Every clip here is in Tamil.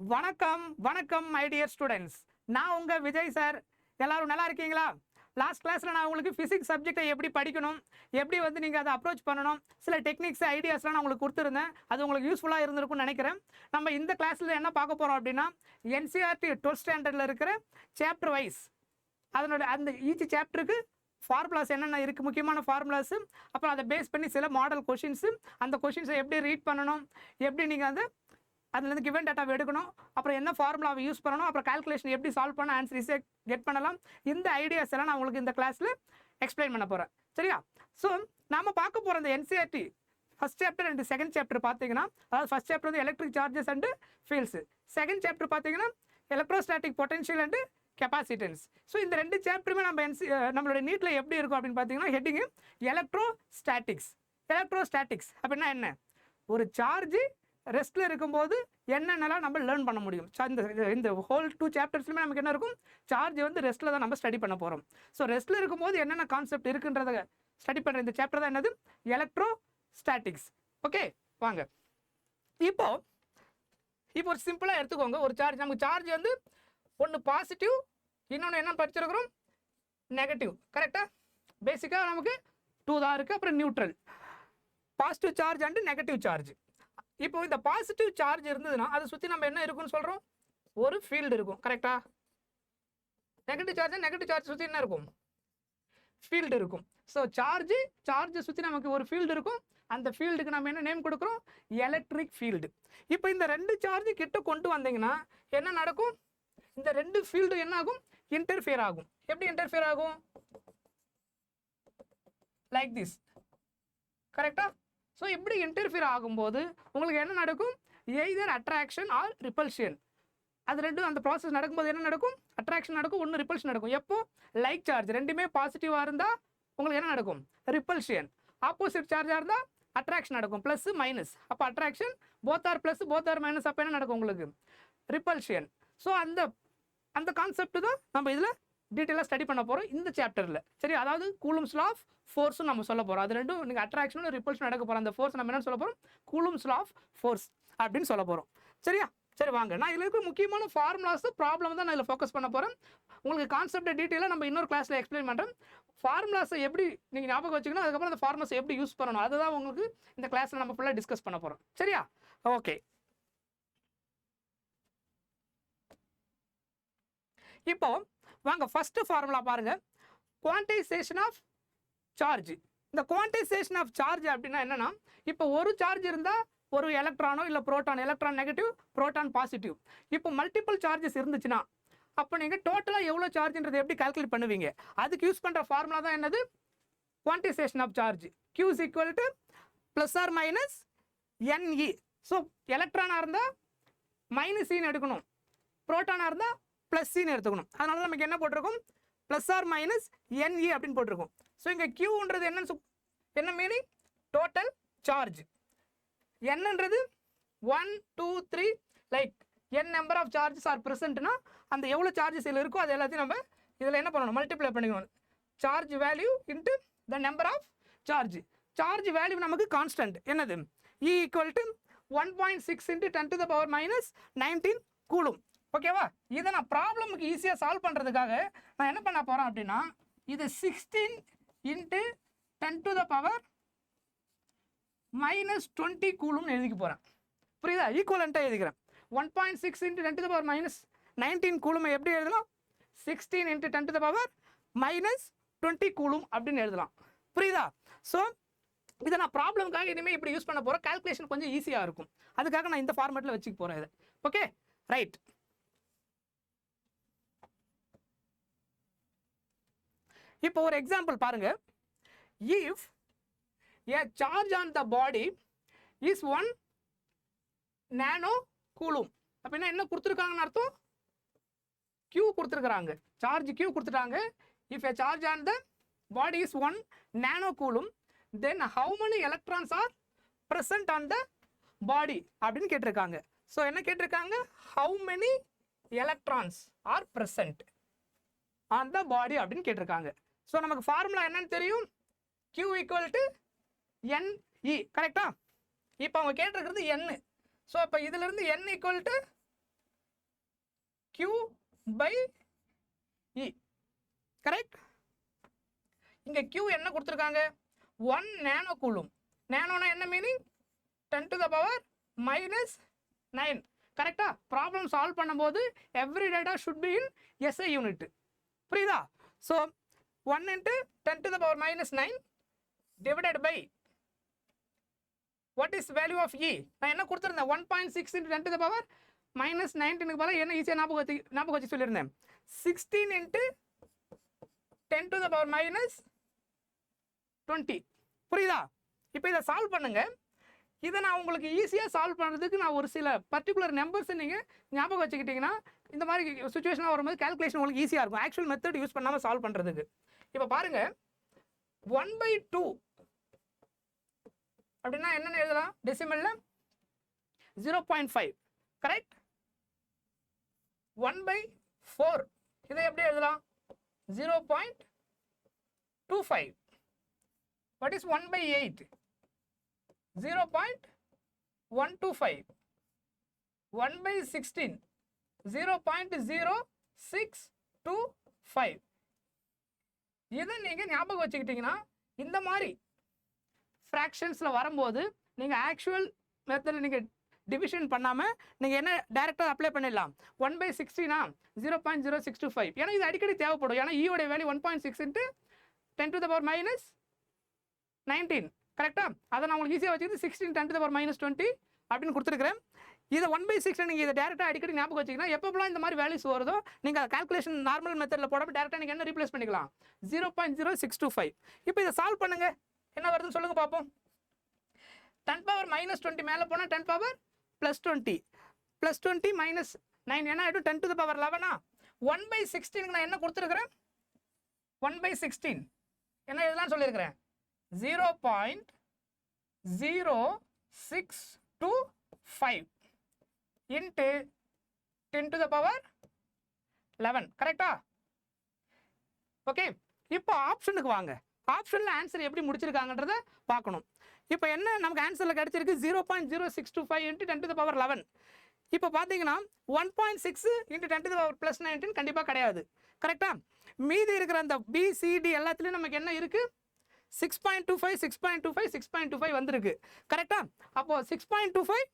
வணக்கம் வணக்கம் மை டியர் ஸ்டூடெண்ட்ஸ். நான் உங்கள் விஜய் சார். எல்லாரும் நல்லா இருக்கீங்களா? லாஸ்ட் கிளாஸில் நான் உங்களுக்கு ஃபிசிக்ஸ் சப்ஜெக்டை எப்படி படிக்கணும், எப்படி நீங்கள் அதை அப்ரோச் பண்ணணும், சில டெக்னிக்ஸ் ஐடியாஸ்லாம் நான் உங்களுக்கு கொடுத்துருந்தேன். அது உங்களுக்கு யூஸ்ஃபுல்லாக இருந்திருக்கும்னு நினைக்கிறேன். நம்ம இந்த கிளாஸில் என்ன பார்க்க போகிறோம் அப்படின்னா, என்சிஆர்டி 12th ஸ்டாண்டர்டில் இருக்கிற சாப்டர் வைஸ் அதனோட அந்த ஈச் சாப்டருக்கு ஃபார்முலாஸ் என்னென்ன இருக்குது, முக்கியமான ஃபார்முலாஸு, அப்புறம் அதை பேஸ் பண்ணி சில மாடல் கொஷின்ஸு, அந்த கொஷின்ஸை எப்படி ரீட் பண்ணணும், எப்படி நீங்கள் அதை அதுலேருந்து கிவன் டேட்டாவை எடுக்கணும், அப்புறம் என்ன ஃபார்முலாவை யூஸ் பண்ணணும், அப்புறம் கால்குலேஷன் எப்படி சால்வ் பண்ண ஆன்சர் ஈஸியாக கெட் பண்ணலாம். இந்த ஐடியாஸ் எல்லாம் நான் உங்களுக்கு இந்த கிளாஸில் எக்ஸ்பிளைன் பண்ண போகிறேன். சரியா? ஸோ நாம் பார்க்க போகிற இந்த NCERT first chapter and second chapter பார்த்தீங்கன்னா, அதாவது ஃபஸ்ட் சாப்டர் வந்து electric charges and fields, second chapter பார்த்தீங்கன்னா electrostatic potential and capacitance. So இந்த ரெண்டு சாப்டருமே நம்மளோட நீட்டில் எப்படி இருக்கும் அப்படின்னு பார்த்தீங்கன்னா, ஹெட்டிங்கு எலக்ட்ரோஸ்டாட்டிக்ஸ். எலக்ட்ரோஸ்டாட்டிக்ஸ் அப்படின்னா என்ன? ஒரு சார்ஜ் ரெஸ்ட்டில் இருக்கும்போது என்னென்னலாம் நம்ம லேர்ன் பண்ண முடியும். இந்த ஹோல் 2 சாப்டர்ஸ்லையுமே நமக்கு என்ன இருக்கும்? சார்ஜ் வந்து ரெஸ்ட்டில் தான் நம்ம ஸ்டடி பண்ண போகிறோம். ஸோ ரெஸ்ட்டில் இருக்கும்போது என்னென்ன கான்செப்ட் இருக்குன்றதை ஸ்டடி பண்ணுற இந்த சாப்டர் தான் என்னது? எலக்ட்ரோஸ்டாட்டிக்ஸ். ஓகே, வாங்க. இப்போ ஒரு சிம்பிளாக எடுத்துக்கோங்க. ஒரு சார்ஜ், நமக்கு சார்ஜ் வந்து ஒன்று பாசிட்டிவ், இன்னொன்று என்ன படிச்சிருக்கிறோம்? நெகட்டிவ். கரெக்டாக? பேசிக்காக நமக்கு 2 தான் இருக்குது. அப்புறம் neutral, positive charge and negative charge. இப்போ இந்த பாசிட்டிவ் சார்ஜ் இருந்ததுன்னா அதை சுற்றி நம்ம என்ன இருக்குன்னு சொல்கிறோம்? ஒரு ஃபீல்டு இருக்கும். கரெக்டா? நெகட்டிவ் சார்ஜ் சுற்றி என்ன இருக்கும்? ஃபீல்டு இருக்கும். ஸோ சார்ஜை சுற்றி நமக்கு ஒரு ஃபீல்டு இருக்கும். அந்த ஃபீல்டுக்கு நம்ம என்ன நேம் கொடுக்குறோம்? Electric field. இப்போ இந்த ரெண்டு சார்ஜ் கிட்ட கொண்டு வந்தீங்கன்னா என்ன நடக்கும்? இந்த ரெண்டு ஃபீல்டு என்ன ஆகும்? இன்டர்ஃபியர் ஆகும். எப்படி இன்டர்ஃபியர் ஆகும்? Like this. கரெக்டா? ஸோ இப்படி இன்டர்ஃபியர் ஆகும்போது உங்களுக்கு என்ன நடக்கும்? Either attraction or repulsion. அது ரெண்டும் அந்த ப்ராசஸ் நடக்கும்போது என்ன நடக்கும்? அட்ராக்ஷன் நடக்கும், ஒன்று ரிப்பல்ஷன் நடக்கும். எப்போ? லைக் சார்ஜ் ரெண்டுமே பாசிட்டிவாக இருந்தால் உங்களுக்கு என்ன நடக்கும்? ரிப்பல்ஷன். ஆப்போசிட் சார்ஜாக இருந்தால் அட்ராக்ஷன் நடக்கும், ப்ளஸ் மைனஸ். அப்போ attraction both are plus, both are minus. அப்போ என்ன நடக்கும் உங்களுக்கு? ரிப்பல்ஷன். ஸோ அந்த கான்செப்ட் தான் நம்ம இதில் டீட்டெயிலாக ஸ்டடி பண்ண போகிறோம் இந்த சாப்டரில். சரி, அதாவது கூலும்ஸ் லா ஆஃப் ஃபோர்ஸும் நம்ம சொல்ல போகிறோம். அது ரெண்டும் நீங்கள் அட்ராக்ஷனும் ரிப்பல்ஷன் நடக்க போகிறோம். அந்த ஃபோர்ஸ் நம்ம என்ன சொல்ல போகிறோம்? கூலும்ஸ் லா ஆஃப் ஃபோர்ஸ் அப்படின்னு சொல்ல போகிறோம். சரியா? சரி, வாங்க. நான் இதில் இருக்க முக்கியமான ஃபார்முலாஸ் ப்ராப்ளம் தான் நான் இதில் ஃபோக்கஸ் பண்ண போகிறேன். உங்களுக்கு கான்செப்ட் டீட்டெயிலாக நம்ம இன்னொரு கிளாஸில் எக்ஸ்பிளைன் பண்ணுறேன். ஃபார்முலாஸை எப்படி நீங்கள் ஞாபகம் வச்சுக்கணும், அதுக்கப்புறம் அந்த ஃபார்முலாஸை எப்படி யூஸ் பண்ணணும், அதுதான் உங்களுக்கு இந்த கிளாஸில் நம்ம ஃபுல்லாக டிஸ்கஸ் பண்ண போகிறோம். சரியா? ஓகே. இப்போ வாங்க, ஃபர்ஸ்ட் ஃபார்முலா பாருங்க. Quantisation of charge. இந்த குவான்டைசேஷன் ஆஃப் சார்ஜ் அப்படின்னா என்னன்னா, இப்போ ஒரு சார்ஜ் இருந்தால் ஒரு எலக்ட்ரானோ இல்லை proton, electron negative, proton positive. இப்போ மல்டிபிள் சார்ஜஸ் இருந்துச்சுன்னா அப்போ நீங்கள் டோட்டலாக எவ்வளோ சார்ஜ்ன்றது எப்படி கால்குலேட் பண்ணுவீங்க? அதுக்கு யூஸ் பண்ணுற ஃபார்முலா தான் என்னது? Quantization of charge. Q is equal to plus or minus NE. So எலக்ட்ரானாக இருந்தால் மைனஸ் இன்னு எடுக்கணும், புரோட்டானாக இருந்தால் ப்ளஸ் சின்னு எடுத்துக்கணும். அதனால நமக்கு என்ன போட்டிருக்கும்? ப்ளஸ் ஆர் மைனஸ் NE அப்படின்னு போட்டிருக்கும். ஸோ இங்கே Qன்றது என்ன மீனிங்? Total charge. என்னன்றது 1 2 3 like n number of charges are ப்ரெசென்ட்னா அந்த எவ்வளோ சார்ஜஸ் இதில் இருக்கோ அது எல்லாத்தையும் நம்ம இதில் என்ன பண்ணணும்? மல்டிப்ளை பண்ணிக்கணும். Charge value into the number of charge. Charge value நமக்கு கான்ஸ்டன்ட் என்னது? E equal to 1.6 into 10 to the power minus 19 coulomb. ஓகேவா? இதை நான் ப்ராப்ளமுக்கு ஈஸியாக சால்வ் பண்ணுறதுக்காக நான் என்ன பண்ண போகிறேன் அப்படின்னா, இது 16 into 10 to the power minus 20 கூலும்னு எழுதிக்க போகிறேன். புரியுதா? ஈக்குவலண்ட்டாக எழுதிக்கிறேன். 1.6 into 10 to the power minus 19 கூலுமை எப்படி எழுதலாம்? 16 into 10 to the power minus 20 coulomb அப்படின்னு எழுதலாம். புரியுதா? ஸோ இதை நான் ப்ராப்ளமுக்காக இனிமேல் இப்படி யூஸ் பண்ண போகிறேன். கால்குலேஷன் கொஞ்சம் ஈஸியாக இருக்கும். அதுக்காக நான் இந்த ஃபார்மேட்டில் வச்சுக்க போகிறேன் இதை. Okay, right. இப்போ ஒரு எக்ஸாம்பிள் பாருங்க. If a charge on the body is 1 nano coulomb. அப்படின்னா என்ன கொடுத்துருக்காங்கன்னு அர்த்தம்? Q கொடுத்துருக்காங்க, சார்ஜ் Q கொடுத்துட்டாங்க. If a charge on the body is 1 nano coulomb, then how many electrons are present on the body அப்படின்னு கேட்டிருக்காங்க. ஸோ என்ன கேட்டிருக்காங்க? How many electrons are present on the body அப்படின்னு கேட்டிருக்காங்க. ஸோ நமக்கு ஃபார்முலா என்னன்னு தெரியும்? Q equal to NE. கரெக்டா? இப்போ அவங்க கேட்டிருக்கிறது N. ஸோ இப்போ இதிலிருந்து N equal to Q by E. Correct? இங்க Q என்ன கொடுத்துருக்காங்க? 1 நானோ கூலும். நானோனா என்ன meaning? 10 to the power minus 9. கரெக்டா? ப்ராப்ளம் சால்வ் பண்ணும்போது every data should be in SI unit. புரியுதா? So 1 into 10 to the power minus 9 divided by what is value of E? நான் என்ன கொடுத்துருந்தேன்? 1.6 into 10 to the power minus 19 பதிலாக என்ன ஈஸியாக ஞாபகம் வச்சு சொல்லியிருந்தேன்? 16 into 10 to the power minus 20. புரியுதா? இப்போ இதை சால்வ் பண்ணுங்க. இதை நான் உங்களுக்கு ஈஸியாக சால்வ் பண்ணுறதுக்கு நான் ஒரு சில பர்டிகுலர் நம்பர்ஸ் நீங்கள் ஞாபகம் வச்சுக்கிட்டிங்கன்னா இந்த மாதிரி சுச்சுவேஷனாக வரும்போது கால்குலேஷன் உங்களுக்கு ஈஸியாக இருக்கும். ஆக்சுவல் மெத்தட் யூஸ் பண்ணாமல் சால்வ் பண்ணுறதுக்கு. இப்போ பாருங்க, 1/2 அப்படின்னா என்னென்னு எழுதலாம்? டெசிமல்ல 0.5. கரெக்ட்? 1/4 இதை எப்படி எழுதலாம்? 0.25. What is 1/8? 0.125. 1/16 0.0625. இதை நீங்கள் ஞாபகம் வச்சுக்கிட்டீங்கன்னா இந்த மாதிரி ஃப்ராக்ஷன்ஸில் வரும்போது நீங்கள் ஆக்சுவல் மெத்தடில் நீங்கள் டிவிஷன் பண்ணாமல் நீங்கள் என்ன டைரெக்டாக அப்ளை பண்ணிடலாம். 1/16 0.0625. ஏன்னா இது அடிக்கடி தேவைப்படும். ஏன்னா ஈயோட value 1.6 into 10 to the power minus 19. கரெக்டாக? அதை நான் உங்களுக்கு ஈஸியாக வச்சுக்கிட்டு 16 10 to the power minus 20 அப்படின்னு கொடுத்துருக்கிறேன். இதை 1/6 நீங்கள் இதை டேரெக்டாக அடிக்கடி ஞாபகம் வச்சிங்கன்னா எப்போலாம் இந்த மாதிரி வேல்யூஸ் வருதோ நீங்கள் கால்குலேஷன் நார்மல் மெத்தடில் போடாமல் டேரெக்டாக நீங்கள் என்ன ரீப்ளேஸ் பண்ணிக்கலாம்? 0.0625. இப்போ இதை சால்வ் பண்ணுங்க, என்ன வருதுன்னு சொல்லுங்க பார்ப்போம். 10 power minus 20 மேலே போனால் 10 power plus 20 plus 20 minus 9 என்ன ஆகிடும்? 10 to the power 11. 1/16 நான் என்ன கொடுத்துருக்கிறேன்? 1/16 என்ன இதெல்லாம் சொல்லியிருக்கிறேன்? 0.0625 into 10 to the power 11. கரெக்டா? ஓகே, இப்போ ஆப்ஷனுக்கு வாங்க. ஆப்ஷனில் ஆன்சர் எப்படி முடிச்சிருக்காங்கன்றத பார்க்கணும். இப்போ என்ன நமக்கு ஆன்சரில் கிடைச்சிருக்கு? 0.0625 into 10 to the power 11. இப்போ பார்த்தீங்கன்னா 1.6 into 10 to the power plus 19 கண்டிப்பாக கிடையாது. கரெக்டா? மீதி இருக்கிற அந்த BCD எல்லாத்துலேயும் நமக்கு என்ன இருக்குது? 6.25 6.25 6.25 வந்திருக்கு. கரெக்டா? அப்போ 6.25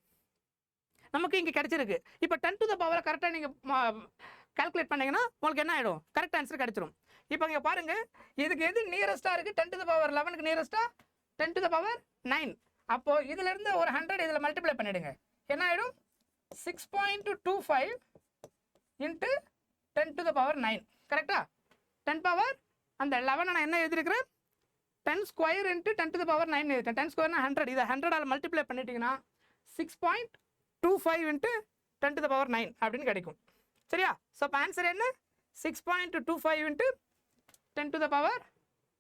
நமக்கு இங்கே கிடைச்சிருக்கு. இப்போ 10 to the power கரெக்டாக நீங்கள் கால்குலேட் பண்ணீங்கன்னா உங்களுக்கு என்ன ஆகிடும்? கரெக்ட் ஆன்சர் கிடைச்சிரும். இப்போ இங்கே பாருங்க, இதுக்கு எது நியரஸ்டாக இருக்குது? 10 to the power 11க்கு நியரஸ்டாக 10 to the power 9. அப்போ இதிலிருந்து ஒரு 100 இதில் மல்டிப்ளை பண்ணிடுங்க. என்ன ஆகிடும்? 6.25 into 10 to the power 9. கரெக்டா? 10 power அந்த 11 நான் என்ன எழுதிருக்கிறேன்? 10 square into 10 to the power 9 எழுதிட்டேன். 10 square 100. இதை 100 மல்டிப்ளை பண்ணிட்டீங்கன்னா 6.25 into 10 to the power 9 அப்படின்னு கிடைக்கும். சரியா? ஸோ இப்போ ஆன்சர் என்ன? 6.25 into 10 to the power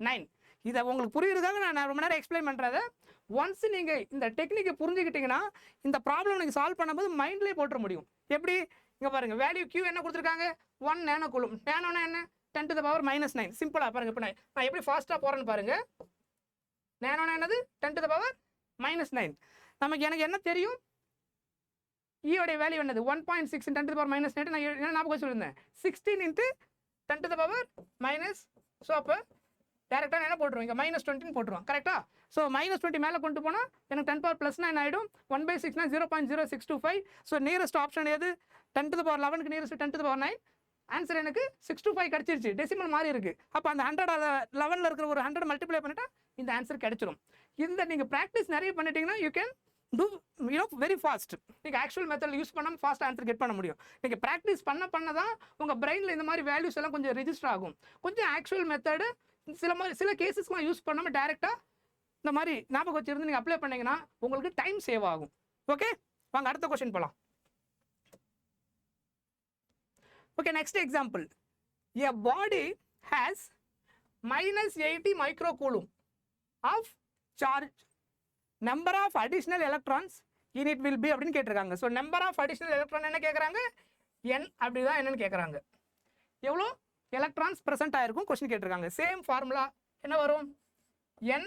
9. இதை உங்களுக்கு புரியுறதுக்காக நான் ரொம்ப நேரம் எக்ஸ்பிளைன் பண்ணுறதை ஒன்ஸ் நீங்கள் இந்த டெக்னிக்கை புரிஞ்சுக்கிட்டீங்கன்னா இந்த ப்ராப்ளம் நீங்கள் சால்வ் பண்ணும்போது மைண்ட்லேயே போட்டுற முடியும். எப்படி? இங்கே பாருங்கள், வேல்யூ Q என்ன கொடுத்துருக்காங்க? 1 நானோ கூலும். நானோனா என்ன? 10 to the power minus 9. சிம்பிளாக பாருங்கள். இப்போ நான் எப்படி ஃபாஸ்ட்டாக போகிறேன்னு பாருங்கள். நானோனா என்னது? 10 to the power minus 9. நமக்கு எனக்கு என்ன தெரியும்? ஈயோடைய வேல்யூ என்னது? 1.6 10 to the power minus 9. நான் என்ன ஞாபகம் சொல்லியிருந்தேன்? 16 into 10 to the power minus. So அப்போ டேரெக்டாக என்ன போட்டுருவோம்? இங்கே -20 போட்டுருவோம். கரெக்டா? ஸோ -20 மேலே கொண்டு போனால் எனக்கு 10 power plus 9 ஆகிடும். 1/6 0.0625. ஸோ நியரஸ்ட் ஆப்ஷன் எது? 10 to the power 11க்கு nearest 10 to the power 9. Answer எனக்கு 625 கிடச்சிருச்சு. டெசிமல் மாறி இருக்குது. அப்போ அந்த 100 11ல் இருக்கிற ஒரு 100 மல்டிப்ளை பண்ணிட்டா இந்த ஆன்சர் கிடைச்சிரும். இந்த நீங்கள் ப்ராக்டிஸ் நிறைய பண்ணிட்டீங்கன்னா you can do very fast. நீங்கள் ஆக்சுவல் மெத்தட் யூஸ் பண்ணாமல் ஃபாஸ்ட் ஆன்சர் கெட் பண்ண முடியும். நீங்கள் ப்ராக்டிஸ் பண்ண தான் உங்கள் பிரெயினில் இந்த மாதிரி வேல்யூஸ் எல்லாம் கொஞ்சம் ரெஜிஸ்டர் ஆகும். கொஞ்சம் ஆக்சுவல் மெத்தடு சில கேசஸ்லாம் யூஸ் பண்ணாமல் டேரெக்டாக இந்த மாதிரி ஞாபகம் வச்சிருந்து நீங்கள் அப்ளை பண்ணீங்கன்னா உங்களுக்கு டைம் சேவ் ஆகும். ஓகே, வாங்க அடுத்த கொஸ்டின் போகலாம். Okay, next example. A body has -80 microcoulomb of charge. Number of additional electrons in it will be அப்படின்னு கேட்டிருக்காங்க. So number of additional electron என்ன கேட்குறாங்க? n அப்படி தான் என்னன்னு கேட்குறாங்க. எவ்வளோ எலக்ட்ரான்ஸ் ப்ரெசென்ட் ஆகிருக்கும் கொஸ்டின் கேட்டிருக்காங்க. சேம் ஃபார்முலா என்ன வரும்? n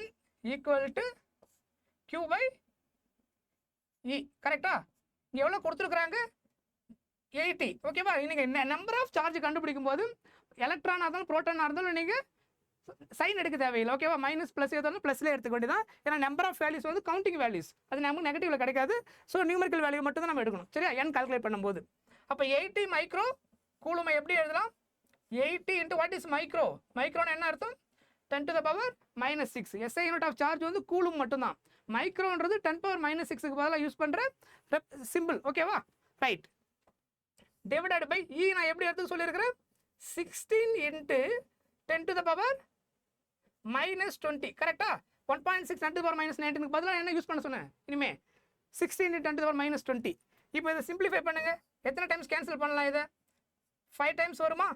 equal to Q/E. கரெக்டா? இங்கே எவ்வளோ கொடுத்துருக்குறாங்க? 80. ஓகேவா? நீங்கள் நம்பர் ஆஃப் சார்ஜ் கண்டுபிடிக்கும் போது எலக்ட்ரானாக இருந்தாலும் ப்ரோட்டானாக இருந்தாலும் நீங்கள் சைன் எடுக்க தேவையில்லை. ஓகேவா? மைனஸ் ப்ளஸ் எதாலும் ப்ளஸ்லேயே எடுத்துக்க வேண்டியதான். ஏன்னா நம்பர் ஆஃப் வேல்யூஸ் வந்து கவுண்டிங் வேல்யூஸ், அது நமக்கு நெகட்டிவ்ல கிடைக்காது. ஸோ நியூமரிக்கல் வேல்யூ மட்டும் தான் நம்ம எடுக்கணும். சரியா? n கால்குலேட் பண்ணும்போது அப்போ 80 மைக்ரோ கூலுமை எப்படி எழுதலாம்? 80 இன்ட்டு வாட் இஸ் மைக்ரோ? மைக்ரோன்னு என்ன அர்த்தம்? 10 to the power -6. SI unit of charge வந்து கூலும் மட்டும்தான். மைக்ரோன்றது 10 power -6க்கு பதிலாக யூஸ் பண்ணுற சிம்பிள். ஓகேவா? ரைட். டிவைடட் பை இ நான் எப்படி எடுத்து சொல்லியிருக்கிறேன்? 16 இன்ட்டு 10 to the power -20. கரெக்டா? 1.6 10 to the power -19க்கு பதிலாக என்ன யூஸ் பண்ண சொன்னேன்? இனிமே 16 இன்ட்டு 10 to the power -20. இப்போ இதை சிம்பிளிஃபை பண்ணுங்க. எத்தனை டைம்ஸ் கேன்சல் பண்ணலாம்? இதை 5 டைம்ஸ் வருமா?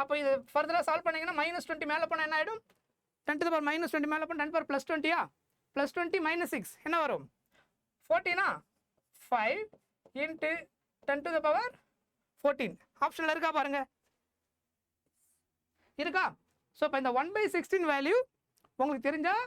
அப்போ இது ஃபர்தராக சால்வ் பண்ணிங்கன்னா -20 மேலே போனால் என்ன ஆகிடும்? 10 to the power -20 மேலே போனால் 10 power +20. +20 -6 என்ன வரும்? 14. 5 இன்ட்டு 10 to the power 14 ஆப்ஷனில் இருக்கா பாருங்க. இருக்கா? ஸோ இப்போ இந்த 1/16 வேல்யூ உங்களுக்கு தெரிஞ்சால்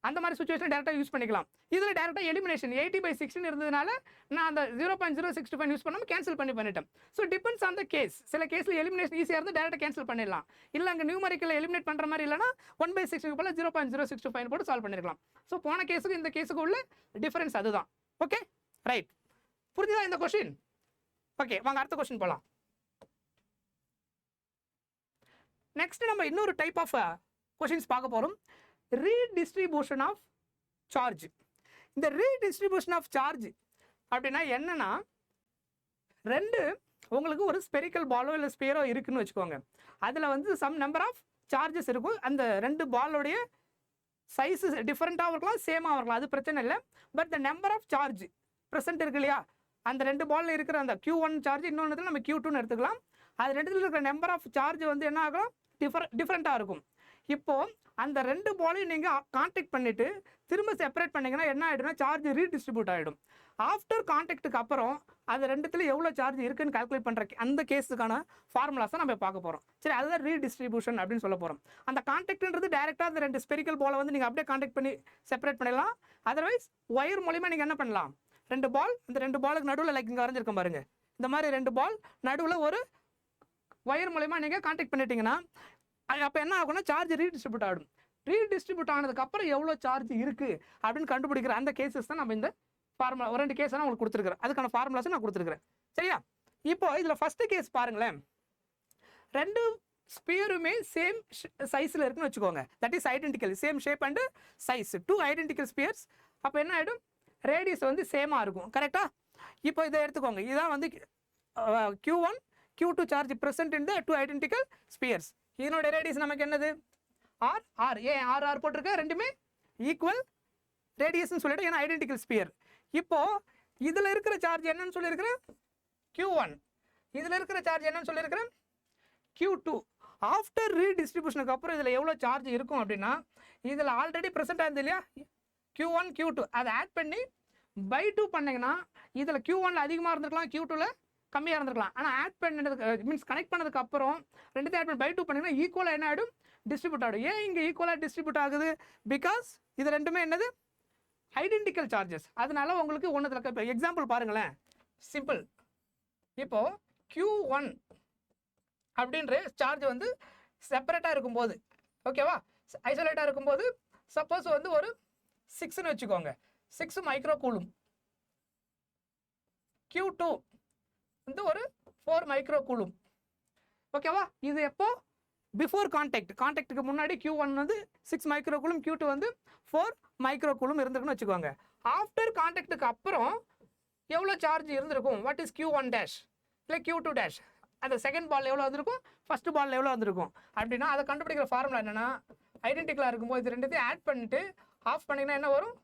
அந்த மாதிரி சுச்சுவேஷன் டேரெக்டாக யூஸ் பண்ணிக்கலாம். இதில் டேரெக்டாக எலிமினேஷன் 80/16 இருந்ததுனால நான் அந்த 0.065 யூஸ் பண்ணாமல் கேன்சல் பண்ணிட்டேன். So depends on the case. சில கேஸில் எலிமினேஷன் ஈஸியாக இருந்து டேரெக்டாக கேன்சல் பண்ணிடலாம். இல்லை அங்கே நியூமரிக்கல் எலிமினேட் பண்ணுற மாதிரி இல்லைனா 1/16 போல 0.065 போட்டு சால்வ் பண்ணிருக்கலாம். ஸோ போன கேஸுக்கு இந்த கேஸுக்கு உள்ள டிஃபரன்ஸ் அதுதான். Okay right. புரிஞ்சுதா இந்த கொஸ்டின்? ஓகே வாங்க அடுத்த கொஸ்டின் போகலாம். நெக்ஸ்ட் நம்ம இன்னொரு டைப் ஆஃப் கொஸ்டின்ஸ் பார்க்க போகிறோம். Redistribution of charge. இந்த ரீடிஸ்ட்ரிபியூஷன் ஆஃப் சார்ஜ் அப்படின்னா என்னன்னா, ரெண்டு உங்களுக்கு ஒரு ஸ்பெரிக்கல் பாலோ இல்லை ஸ்பியரோ இருக்குன்னு வச்சுக்கோங்க. அதில் வந்து சம் நம்பர் ஆஃப் சார்ஜஸ் இருக்கும். அந்த ரெண்டு பாலோடைய சைஸு டிஃப்ரெண்ட்டாக இருக்கலாம், சேமாக இருக்கலாம், அது பிரச்சனை இல்லை. But the number of charge present இருக்கு இல்லையா, அந்த ரெண்டு பாலில் இருக்கிற அந்த Q1 சார்ஜ் இன்னொன்று நம்ம Q2ன்னு எடுத்துக்கலாம். அது ரெண்டுத்தில் இருக்கிற நம்பர் ஆஃப் சார்ஜ் வந்து என்ன ஆகும்? டிஃப்ரெண்ட்டாக இருக்கும். இப்போது அந்த ரெண்டு பாலையும் நீங்கள் கான்டாக்ட் பண்ணிவிட்டு திரும்ப செப்பரேட் பண்ணிங்கன்னா என்ன ஆகிடும்னா சார்ஜ் ரீடிஸ்ட்ரிபியூட் ஆகிடும். ஆஃப்டர் கான்டாக்டுக்கு அப்புறம் அது ரெண்டுத்தில் எவ்வளோ சார்ஜ் இருக்குன்னு கால்குலேட் பண்ணுற அந்த கேஸுக்கான ஃபார்முலாஸ் தான் நம்ம பார்க்க போகிறோம். சரி, அதுதான் ரீடிஸ்ட்ரிபியூஷன் அப்படின்னு சொல்ல போகிறோம். அந்த கான்டாக்ட்ன்றது டேரெக்டாக அந்த ரெண்டு ஸ்பெரிக்கல் பாலை வந்து நீங்கள் அப்படியே கான்டாக்ட் பண்ணி செப்பரேட் பண்ணிடலாம். அதர்வைஸ் ஒயர் மூலிமா நீங்கள் என்ன பண்ணலாம்? ரெண்டு பால், இந்த ரெண்டு பாலுக்கு நடுவில் லைக் இங்கே வரைஞ்சிருக்கோம் பாருங்க, இந்த மாதிரி ரெண்டு பால் நடுவில் ஒரு ஒயர் மூலிமா நீங்கள் கான்டாக்ட் பண்ணிட்டீங்கன்னா அப்போ என்ன ஆகும்னா சார்ஜ் ரீடிஸ்ட்ரிபியூட் ஆகிடும். ரீடிஸ்ட்ரிபியூட் ஆனதுக்கப்புறம் எவ்வளோ சார்ஜ் இருக்குது அப்படின்னு கண்டுபிடிக்கிற அந்த கேசஸ் தான் நம்ம இந்த ஃபார்முலா ஒரு ரெண்டு கேஸ் நான் உங்களுக்கு கொடுத்துருக்குறேன். அதுக்கான ஃபார்முலாஸும் நான் கொடுத்துருக்குறேன். சரியா? இப்போ இதில் ஃபஸ்ட்டு கேஸ் பாருங்களேன். ரெண்டு ஸ்பியருமே சேம் சைஸில் இருக்குன்னு வச்சுக்கோங்க. That is identical, same shape and size, 2 identical Spears. அப்போ என்ன ஆகிடும்? ரேடியஸ் வந்து சேமாக இருக்கும். கரெக்டாக? இப்போ இதை எடுத்துக்கோங்க. இதுதான் வந்து Q1 Q2 சார்ஜ் ப்ரெசென்ட் இன் த 2 ஐடென்டிக்கல் ஸ்பியர்ஸ். இதனோட ரேடியஸ் நமக்கு என்னது? ஆர். ஏன் ஆர் போட்டிருக்க? ரெண்டுமே ஈக்குவல் ரேடியஸ்ன்னு சொல்லிட்டு, ஏன்னா ஐடென்டிக்கல் ஸ்பியர். இப்போ இதில் இருக்கிற சார்ஜ் என்னன்னு சொல்லியிருக்கிறேன்? Q1. இதில் இருக்கிற சார்ஜ் என்னன்னு சொல்லியிருக்கிறேன்? Q2. ஆஃப்டர் ரீடிஸ்ட்ரிபியூஷனுக்கு அப்புறம் இதில் எவ்வளோ சார்ஜ் இருக்கும் அப்படின்னா, இதில் ஆல்ரெடி ப்ரெசென்ட் ஆகுது இல்லையா Q1 Q2, அதை ஆட் பண்ணி பை 2 பண்ணிங்கன்னா இதில் Q1 அதிகமாக இருந்திருக்கலாம், Q2 கம்மியாக இருந்திருக்கலாம். ஆனால் ஆட் பண்ணதுக்கு மீன்ஸ் கனெக்ட் பண்ணதுக்கு அப்புறம் ரெண்டுத்தையும் ஆட் பண்ணி பை 2 பண்ணிங்கன்னா ஈக்குவலாக என்ன ஆகிடும்? டிஸ்ட்ரிபியூட் ஆகிடும். ஏன் இங்கே ஈக்குவலாக டிஸ்ட்ரிபியூட் ஆகுது? பிகாஸ் இது ரெண்டுமே என்னது? Identical charges. அதனால உங்களுக்கு ஒன்றுத்தில் இப்போ எக்ஸாம்பிள் பாருங்களேன், சிம்பிள். இப்போது Q1 அப்படின்ற சார்ஜ் வந்து செப்பரேட்டாக இருக்கும்போது, ஓகேவா, ஐசோலேட்டாக இருக்கும்போது சப்போஸ் வந்து ஒரு 6ன்னு வச்சுக்கோங்க, 6 மைக்ரோ கூலும். Q2 வந்து ஒரு 4 மைக்ரோ கூலும். ஓகேவா? இது எப்போ? பிஃபோர் கான்டாக்டுக்கு முன்னாடி Q1 வந்து 6 மைக்ரோ கூலும், Q2 வந்து 4 மைக்ரோ கூலும் இருந்திருக்குன்னு வச்சுக்கோங்க. ஆஃப்டர் கான்டாக்டுக்கு அப்புறம் எவ்வளோ சார்ஜ் இருந்திருக்கும்? வாட் இஸ் Q1 டேஷ் இல்லை Q2 டேஷ்? அந்த செகண்ட் பால் எவ்வளோ வந்திருக்கும், ஃபர்ஸ்ட் பால் எவ்வளோ வந்திருக்கும் அப்படின்னா அதை கண்டுபிடிக்கிற ஃபார்முலா என்னன்னா, ஐடென்டிக்கலாக இருக்கும்போது இது ரெண்டுத்தையும் ஆட் பண்ணிட்டு ஆஃப் பண்ணிங்கன்னா என்ன வரும்?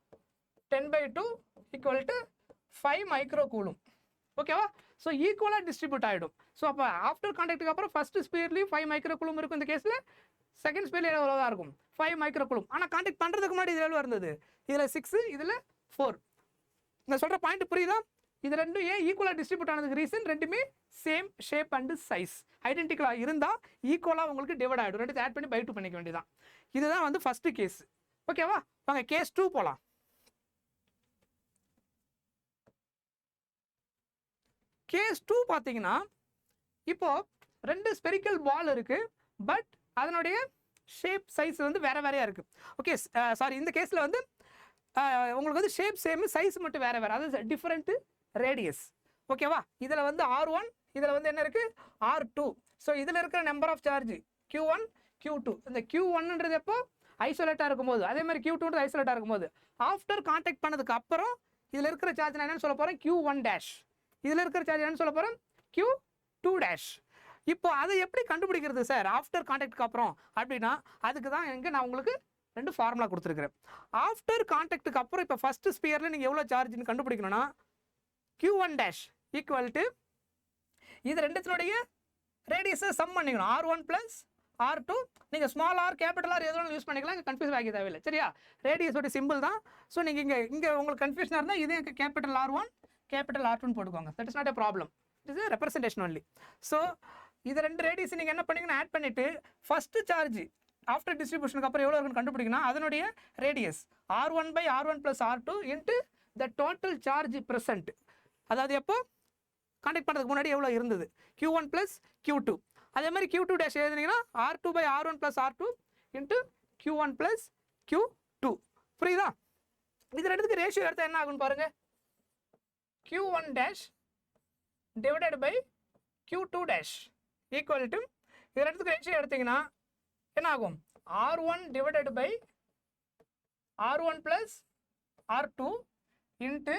10/2 = 5 மைக்ரோ கூலும். ஓகேவா? ஸோ ஈக்குவலாக டிஸ்ட்ரிபியூட் ஆகிடும். ஸோ அப்போ ஆஃப்டர் கான்டாக்டுக்கு அப்புறம் ஃபர்ஸ்ட் ஸ்பியர்லேயும் 5 மைக்ரோ கூலும் இருக்கும். இந்த கேஸில் செகண்ட் ஸ்பியர்ல எவ்வளோ தான் இருக்கும்? 5 மைக்ரோ கூலும். ஆனால் கான்டாக்ட் பண்ணுறதுக்கு முன்னாடி இது எவ்வளோ இருந்தது? இதில் 6, இதில் 4. நான் சொல்கிற பாயிண்ட் புரியுதா? இது ரெண்டும் ஏன் ஈக்குவலாக டிஸ்ட்ரிபியூட் ஆனதுக்கு ரீசன், ரெண்டுமே சேம் ஷேப் அண்டு சைஸ். ஐடென்டிக்கலாக இருந்தால் ஈக்குவலாக உங்களுக்கு டிவைட் ஆகிடும். ரெண்டு ஆட் பண்ணி பை 2 பண்ணிக்க வேண்டியதான். இதுதான் வந்து ஃபஸ்ட்டு கேஸ். ஓகேவா? வாங்க கேஸ் 2 போகலாம். கேஸ் 2 பார்த்தீங்கன்னா இப்போது 2 ஸ்பெரிக்கல் பால் இருக்குது, பட் அதனுடைய ஷேப் சைஸ் வந்து வேறு வேறையாக இருக்குது. ஓகே, சாரி, இந்த கேஸில் வந்து உங்களுக்கு வந்து ஷேப் சேம், சைஸ் மட்டும் வேறு வேறு, அதாவது டிஃப்ரெண்ட்டு ரேடியஸ். ஓகேவா? இதில் வந்து R1, இதில் வந்து என்ன இருக்குது R2. ஸோ இதில் இருக்கிற number of charge Q1 Q2. இந்த Q1ன்றது எப்போ ஐசோலேட்டாக இருக்கும்போது, அதே மாதிரி Q2ன்றது ஐசோலேட்டாக இருக்கும்போது. ஆஃப்டர் கான்டாக்ட் பண்ணதுக்கு அப்புறம் இதில் இருக்கிற சார்ஜ் நான் என்னன்னு சொல்ல போகிறேன், Q1 டேஷ். இதில் இருக்கிற சார்ஜ் என்னன்னு சொல்ல போகிறேன், Q2 டேஷ். இப்போ அதை எப்படி கண்டுபிடிக்கிறது சார் ஆஃப்டர் கான்டாக்டுக்கு அப்புறம் அப்படின்னா, அதுக்கு தான் எங்கே நான் உங்களுக்கு 2 ஃபார்முலா கொடுத்துருக்குறேன். ஆஃப்டர் கான்டாக்டுக்கு அப்புறம் இப்போ ஃபஸ்ட்டு ஸ்பியரில் நீங்கள் எவ்வளோ சார்ஜ்னு கண்டுபிடிக்கணும்னா Q1 டேஷ் ஈக்குவல் டு இது ரெண்டுத்தினுடைய ரேடியஸை சம் பண்ணிக்கணும், R1 + R2. நீங்கள் ஸ்மால் ஆர் கேபிட்டல் ஆர் எதுவும் யூஸ் பண்ணிக்கலாம், இங்கே கன்ஃபியூஸ் ஆகி தேவையில்லை. சரியா? ரேடியஸோட சிம்பிள் தான். ஸோ நீங்கள் இங்கே உங்களுக்கு கன்ஃபியூஷனாக இருந்தால் இதே கேபிட்டல் R1 கேபிட்டல் R2 போட்டுக்கோங்க. That is not a problem, it is representation only. So இது 2 ரேடியஸ் நீங்கள் என்ன பண்ணீங்கன்னா ஆட் பண்ணிவிட்டு ஃபஸ்ட்டு சார்ஜ் ஆஃப்டர் டிஸ்ட்ரிபியூஷனுக்கு அப்புறம் எவ்வளோ இருக்குன்னு கண்டுபிடிக்கணும், அதனுடைய radius R1/R1 + R2 into the total charge present. அதாவது எப்போ கான்டாக்ட் பண்ணுறதுக்கு முன்னாடி எவ்வளோ இருந்தது, Q1 + Q2. அதே மாதிரி Q2 dash எழுதுனீங்கன்னா R2/R1 + R2 into Q1 + Q2. புரியுதா? இது ரெண்டுத்துக்கு ரேஷியோ எடுத்தால் என்ன ஆகுன்னு பாருங்க, Q1 dash divided by Q2 dash equal to, இது ரெண்டுத்துக்கு ரேஷியோ எடுத்தீங்கன்னா என்ன ஆகும், R1 divided by R1 + R2 into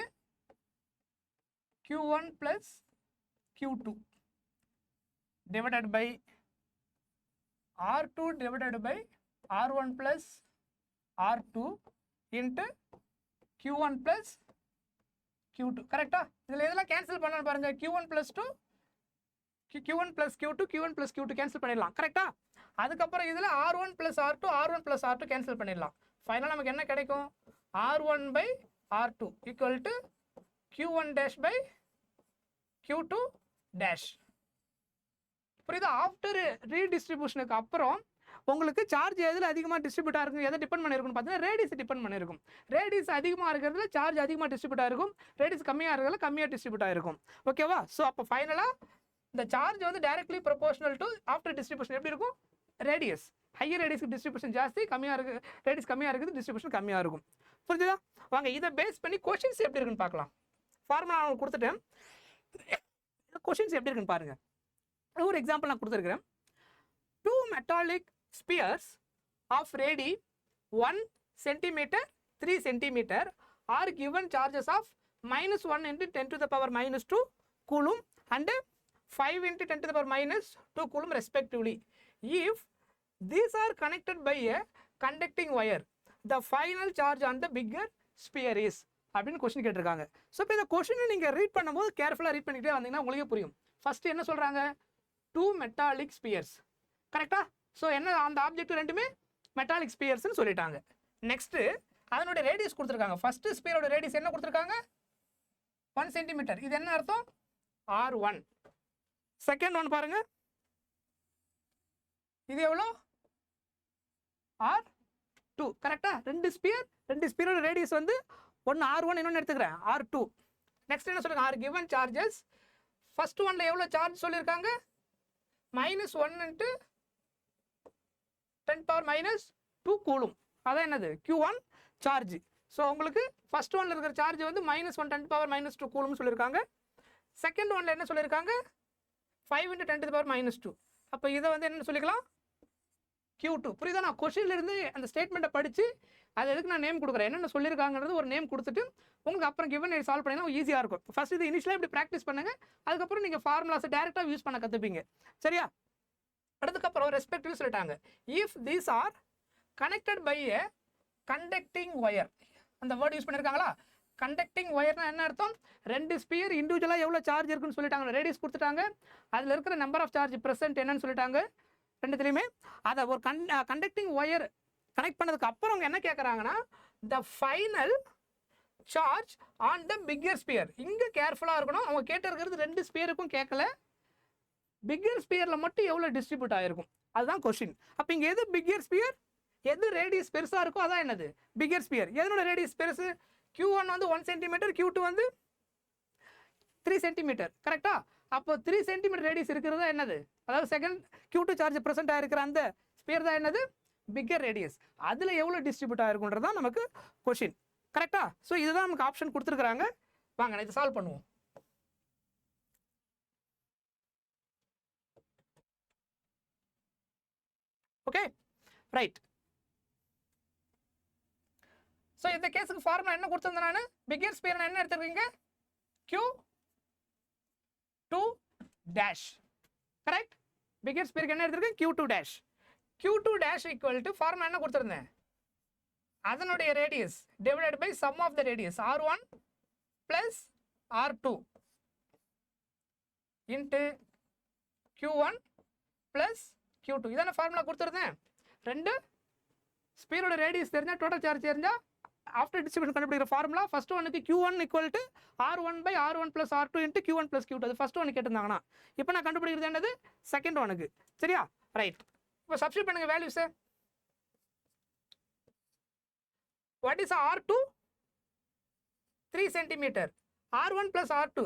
Q1 + Q2 divided by R2 divided by R1 + R2 into Q1 + Q2. கரெக்டா? இதில் எதெல்லாம் கேன்சல் பண்ணணும் பாருங்க, Q1 + 2 Q1 + Q2 Q1 + Q2 cancel பண்ணிடலாம். கரெக்டா? அதுக்கப்புறம் இதில் R1 + R2 R1 + R2 cancel பண்ணிடலாம். ஃபைனலாக நமக்கு என்ன கிடைக்கும், R1/R2 equal to Q1 dash by Q2 dash. புரியுதா? ஆஃப்டர் ரீடிஸ்ட்ரிபியூஷனுக்கு அப்புறம் உங்களுக்கு சார்ஜ் எதில் அதிகமாக டிஸ்ட்ரிபியூட் ஆகிருக்கும், எதை டிபெண்ட் பண்ணியிருக்குன்னு பார்த்தீங்கன்னா ரேடியஸ் டிபெண்ட் பண்ணியிருக்கும். ரேடியஸ் அதிகமாக இருக்கிறதுல சார்ஜ் அதிகமாக டிஸ்ட்ரிபியூட் ஆகிருக்கும், ரேடியஸ் கம்மியாக இருக்கிறதுல கம்மியாக டிஸ்ட்ரிபியூட் ஆகிருக்கும். ஓகேவா? ஸோ அப்போ ஃபைனலாக இந்த சார்ஜ் வந்து directly proportional to after distribution எப்படி இருக்கும், ரேடியஸ் ஹையர் ரேடியஸ்க்கு டிஸ்ட்ரிபியூஷன் ஜாஸ்தி, கம்மியாக இருக்குது ரேடியஸ் கம்மியாக இருக்குது டிஸ்ட்ரிபியூஷன் கம்மியாக இருக்கும். புரிஞ்சுதா? வாங்க இதை பேஸ் பண்ணி கொஷின்ஸ் எப்படி இருக்குன்னு பார்க்கலாம். ஃபார்முலா நான் கொடுத்துட்டேன், கொஷின்ஸ் எப்படி இருக்குன்னு பாருங்க. ஒரு எக்ஸாம்பிள் நான் கொடுத்துருக்கிறேன். 2 metallic spheres of radii 1 cm 3 cm are given charges of -1 × 10⁻⁻2 coulomb and 5 × 10⁻⁻2 coulomb respectively. If these are connected by a conducting wire, the final charge on the bigger sphere is அப்படின்னு கொஸ்டின் கேட்டிருக்காங்க. ஸோ இப்போ இந்த கொஸ்டினை நீங்கள் ரீட் பண்ணும்போது கேர்ஃபுல்லாக ரீட் பண்ணிக்கிட்டே வந்தீங்கன்னா உங்களுக்கே புரியும். ஃபர்ஸ்ட் என்ன சொல்கிறாங்க, 2 மெட்டாலிக் ஸ்பியர்ஸ். கரெக்டா? ஸோ என்ன அந்த ஆப்ஜெக்ட் ரெண்டுமே மெட்டாலிக் ஸ்பியர்ஸ்னு சொல்லிட்டாங்க. நெக்ஸ்ட்டு அதனுடைய ரேடியஸ் கொடுத்துருக்காங்க. ஃபஸ்ட்டு ஸ்பியரோட ரேடியஸ் என்ன கொடுத்துருக்காங்க, 1 cm. இது என்ன அர்த்தம், R1. செகண்ட் ஒன் பாருங்க, இது எவ்வளோ, R2. கரெக்டா? ரெண்டு ஸ்பியரோட ரேடியஸ் வந்து ஒன்று R1 இன்னொன்று எடுத்துக்கிறேன் R2. நெக்ஸ்ட் என்ன சொல்லுங்க, ஆர் கிவன் சார்ஜஸ். ஃபர்ஸ்ட் ஒன்ல எவ்வளோ சார்ஜ் சொல்லியிருக்காங்க, -1 × 10⁻⁻2 கூலும். அதான் என்னது, Q1 சார்ஜ். ஸோ உங்களுக்கு ஃபர்ஸ்ட் ஒன்ல இருக்கிற சார்ஜ் வந்து -1 10⁻⁻2 கூலும் சொல்லியிருக்காங்க. செகண்ட் ஒன்ல என்ன சொல்லியிருக்காங்க, 5 × 10⁻⁻2. அப்போ இதை வந்து என்ன சொல்லிக்கலாம், Q2. புரியுதா? நான் கொஸ்டின்ல இருந்து அந்த ஸ்டேட்மெண்ட்டை படித்து அது எதுக்கு நான் நேம் கொடுக்குறேன், என்னென்ன சொல்லியிருக்காங்கிறது ஒரு நேம் கொடுத்துட்டு உங்களுக்கு அப்புறம் கிவன் சால்வ் பண்ணிங்கன்னா ஈஸியாக இருக்கும். ஃபர்ஸ்ட் இது இனிஷியலாக இப்படி ப்ராக்டிஸ் பண்ணுங்கள், அதுக்கப்புறம் நீங்கள் ஃபார்முலாஸை டேரெக்டாக யூஸ் பண்ண கற்றுப்பீங்க. சரியா? அதுக்கப்புறம் ரெஸ்பெக்டிவ் சொல்லிட்டாங்க. If these are connected by a conducting wire, அந்த வேர்டு யூஸ் பண்ணியிருக்காங்களா, கண்டக்டிங் ஒயர்னா என்ன அர்த்தம், ரெண்டு ஸ்பியர் இண்டிவிஜுவலாக எவ்வளோ சார்ஜ் இருக்குன்னு சொல்லிட்டாங்க, ரேடியஸ் கொடுத்துட்டாங்க, அதில் இருக்கிற நம்பர் ஆஃப் சார்ஜ் ப்ரெசென்ட் என்னன்னு சொல்லிட்டாங்க. ரெண்டுத்துலையுமே அதை ஒரு கண்டக்டிங் ஒயர் கனெக்ட் பண்ணதுக்கு அப்புறம் அவங்க என்ன கேட்குறாங்கன்னா, the final charge on the bigger sphere. இங்கே கேர்ஃபுல்லாக இருக்கணும், அவங்க கேட்டிருக்கிறது ரெண்டு ஸ்பியருக்கும் கேட்கல, பிக்கர் ஸ்பியரில் மட்டும் எவ்வளோ டிஸ்ட்ரிபியூட் ஆகிருக்கும் அதுதான் கொஸ்டின். அப்போ இங்கே எது பிக்கர் ஸ்பியர், எது ரேடியஸ் பெருசாக இருக்கோ அதான் என்னது பிக்கர் ஸ்பியர். எதனோட ரேடியஸ் பெருசு, Q1 வந்து 1 cm, Q2 வந்து 3 சென்டிமீட்டர் கரெக்டா? அப்போ 3 சென்டிமீட்டர் ரேடியஸ் இருக்கிறது என்னது? அதாவது செகண்ட் Q2 சார்ஜ் ப்ரெசென்ட் ஆகிருக்கிற அந்த ஸ்பியர் தான் என்னது? Bigger radius. அதில் எவ்வளோ டிஸ்ட்ரிபியூட் ஆகிருக்குன்றது தான் நமக்கு கொஷின் கரெக்டா? ஸோ இதுதான் நமக்கு ஆப்ஷன் கொடுத்துருக்குறாங்க. வாங்க நான் இதை சால்வ் பண்ணுவோம். Okay right. ஸோ இந்த கேஸுக்கு ஃபார்முலா என்ன கொடுத்துருந்தேன் நான்? பிக்கர் ஸ்பியர் என்ன எடுத்துருக்கீங்க? Q2 dash correct. பிக்கர் ஸ்பியருக்கு என்ன எடுத்துருக்கேன்? Q2 dash. Q2 dash equal to formula என்ன கொடுத்துருந்தேன்? அதனுடைய radius divided by sum of the radius R1 plus R2 into Q1 plus Q2. இதான ஃபார்முலா கொடுத்துருந்தேன். ரெண்டு ஸ்பியரோட ரேடியஸ் தெரிஞ்சா டோட்டல் சார்ஜ் தெரிஞ்சா ஆஃப்டர் டிஸ்ட்ரிபியூஷன் கண்டுபிடிக்கிற ஃபார்முலா ஃபர்ஸ்ட் ஒனுக்கு Q1 equal to R1 by R1 plus R2 into Q1 plus Q2. அது ஃபர்ஸ்ட் ஒன்று கேட்டிருந்தாங்கன்னா இப்போ நான் கண்டுபிடிக்கிறது என்னது? செகண்ட் ஒனுக்கு. சரியா? ரைட். இப்போ சப்ஸ்டிட் பண்ணுங்க values. What is R2? 3 centimetre. R1 plus R2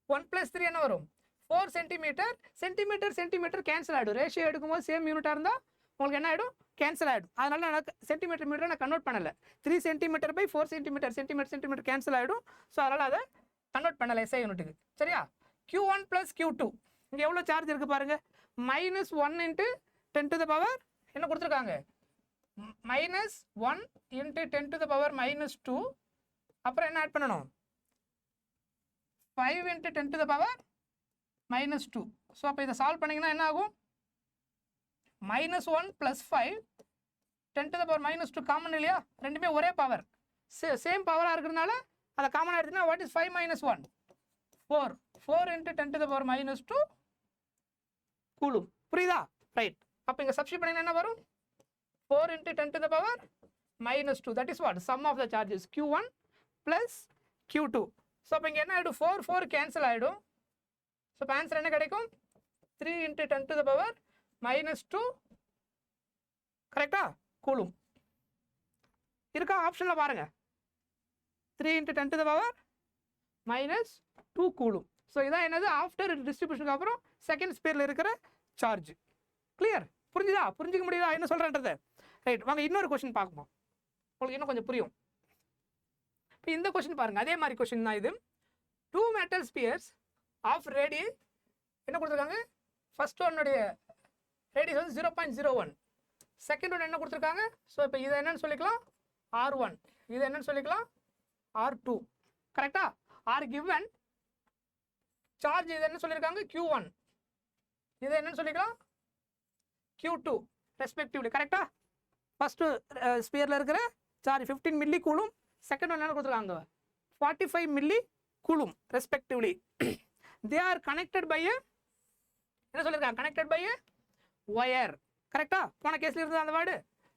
1 plus 3 என்ன வரும்? 4 சென்டிமீட்டர். சென்டிமீட்டர் கேன்சல் ஆகிடும். ரேஷியோ எடுக்கும்போது சேம் யூனிட்டாக இருந்தால் உங்களுக்கு என்ன ஆகிடும்? கேன்சல் ஆகிடும். அதனால நான் சென்டிமீட்டர் மீட்டரை நான் கன்வெர்ட் பண்ணலை. 3 சென்டிமீட்டர் பை 4 சென்டிமீட்டர் கேன்சல் ஆகிடும். ஸோ அதனால் அதை கன்வெர்ட் பண்ணலை எஸ்ஐ யூனிட்டுக்கு. சரியா? Q1 ப்ளஸ் Q2 இங்கே எவ்வளோ சார்ஜ் இருக்குது பாருங்கள். -1 இன்ட்டு 10 to the power என்ன கொடுத்துருக்காங்க? -1 இன்ட்டு 10 to the power -2. அப்புறம் என்ன ஆட் பண்ணணும்? 5 into 10 to the power -2. So அப்போ இதை சால்வ் பண்ணிங்கன்னா என்ன ஆகும்? -1 plus 5 10 to the power -2 common இல்லையா? ரெண்டுமே ஒரே பவர், சேம் பவராக இருக்கிறதுனால அதை காமனாக எடுத்துனா what is 5 - 1? 4 into 10 to the power -2 coulomb. புரியுதா? ரைட். அப்போ இங்கே சப்ஸ்டிட் பண்ணிங்கன்னா என்ன வரும்? 4 into 10 to the power -2. That is what? Sum of the charges Q1 plus Q2. So அப்போ இங்கே என்ன ஆகிடும்? 4 கேன்சல் ஆகிடும். ஸோ இப்போ ஆன்சர் என்ன கிடைக்கும்? 3 இன்ட்டு 10 to the power -2 கரெக்டா? கூலும் இருக்கா? ஆப்ஷனில் பாருங்க. 3 into 10 to the power -2 coulomb. So இதான் என்னது? ஆஃப்டர் டிஸ்ட்ரிபியூஷனுக்கு அப்புறம் செகண்ட் ஸ்பியரில் இருக்கிற சார்ஜ். கிளியர்? புரிஞ்சுதா? புரிஞ்சிக்க முடியுதா என்ன சொல்கிறேன்றது? ரைட். வாங்க இன்னொரு கொஸ்டின் பார்ப்போம், உங்களுக்கு இன்னும் கொஞ்சம் புரியும். இப்போ இந்த கொஸ்டின் பாருங்க, அதே மாதிரி கொஸ்டின் தான் இது. 2 metal spheres ஆஃப் ரேடி என்ன கொடுத்துருக்காங்க? ஃபர்ஸ்ட் ஒன்னுடைய ரேடியஸ் வந்து 0.01. செகண்ட் ஒன் என்ன கொடுத்துருக்காங்க? ஸோ இப்போ இதை என்னன்னு சொல்லிக்கலாம்? R1. இது என்னன்னு சொல்லிக்கலாம்? R2. கரெக்டா? ஆர் கிவன் சார்ஜ் இது என்ன சொல்லியிருக்காங்க? Q1. இதை என்னன்னு சொல்லிக்கலாம்? Q2 respectively. கரெக்டா? ஃபர்ஸ்ட் ஸ்பியரில் இருக்கிற charge 15 millicoulomb, second one என்ன கொடுத்துருக்காங்க? 45 millicoulomb respectively. They are connected by என்ன சொல்லியிருக்காங்க? Connected by wire. கரெக்டா? போன கேஸ்ல இருந்தது அந்த word.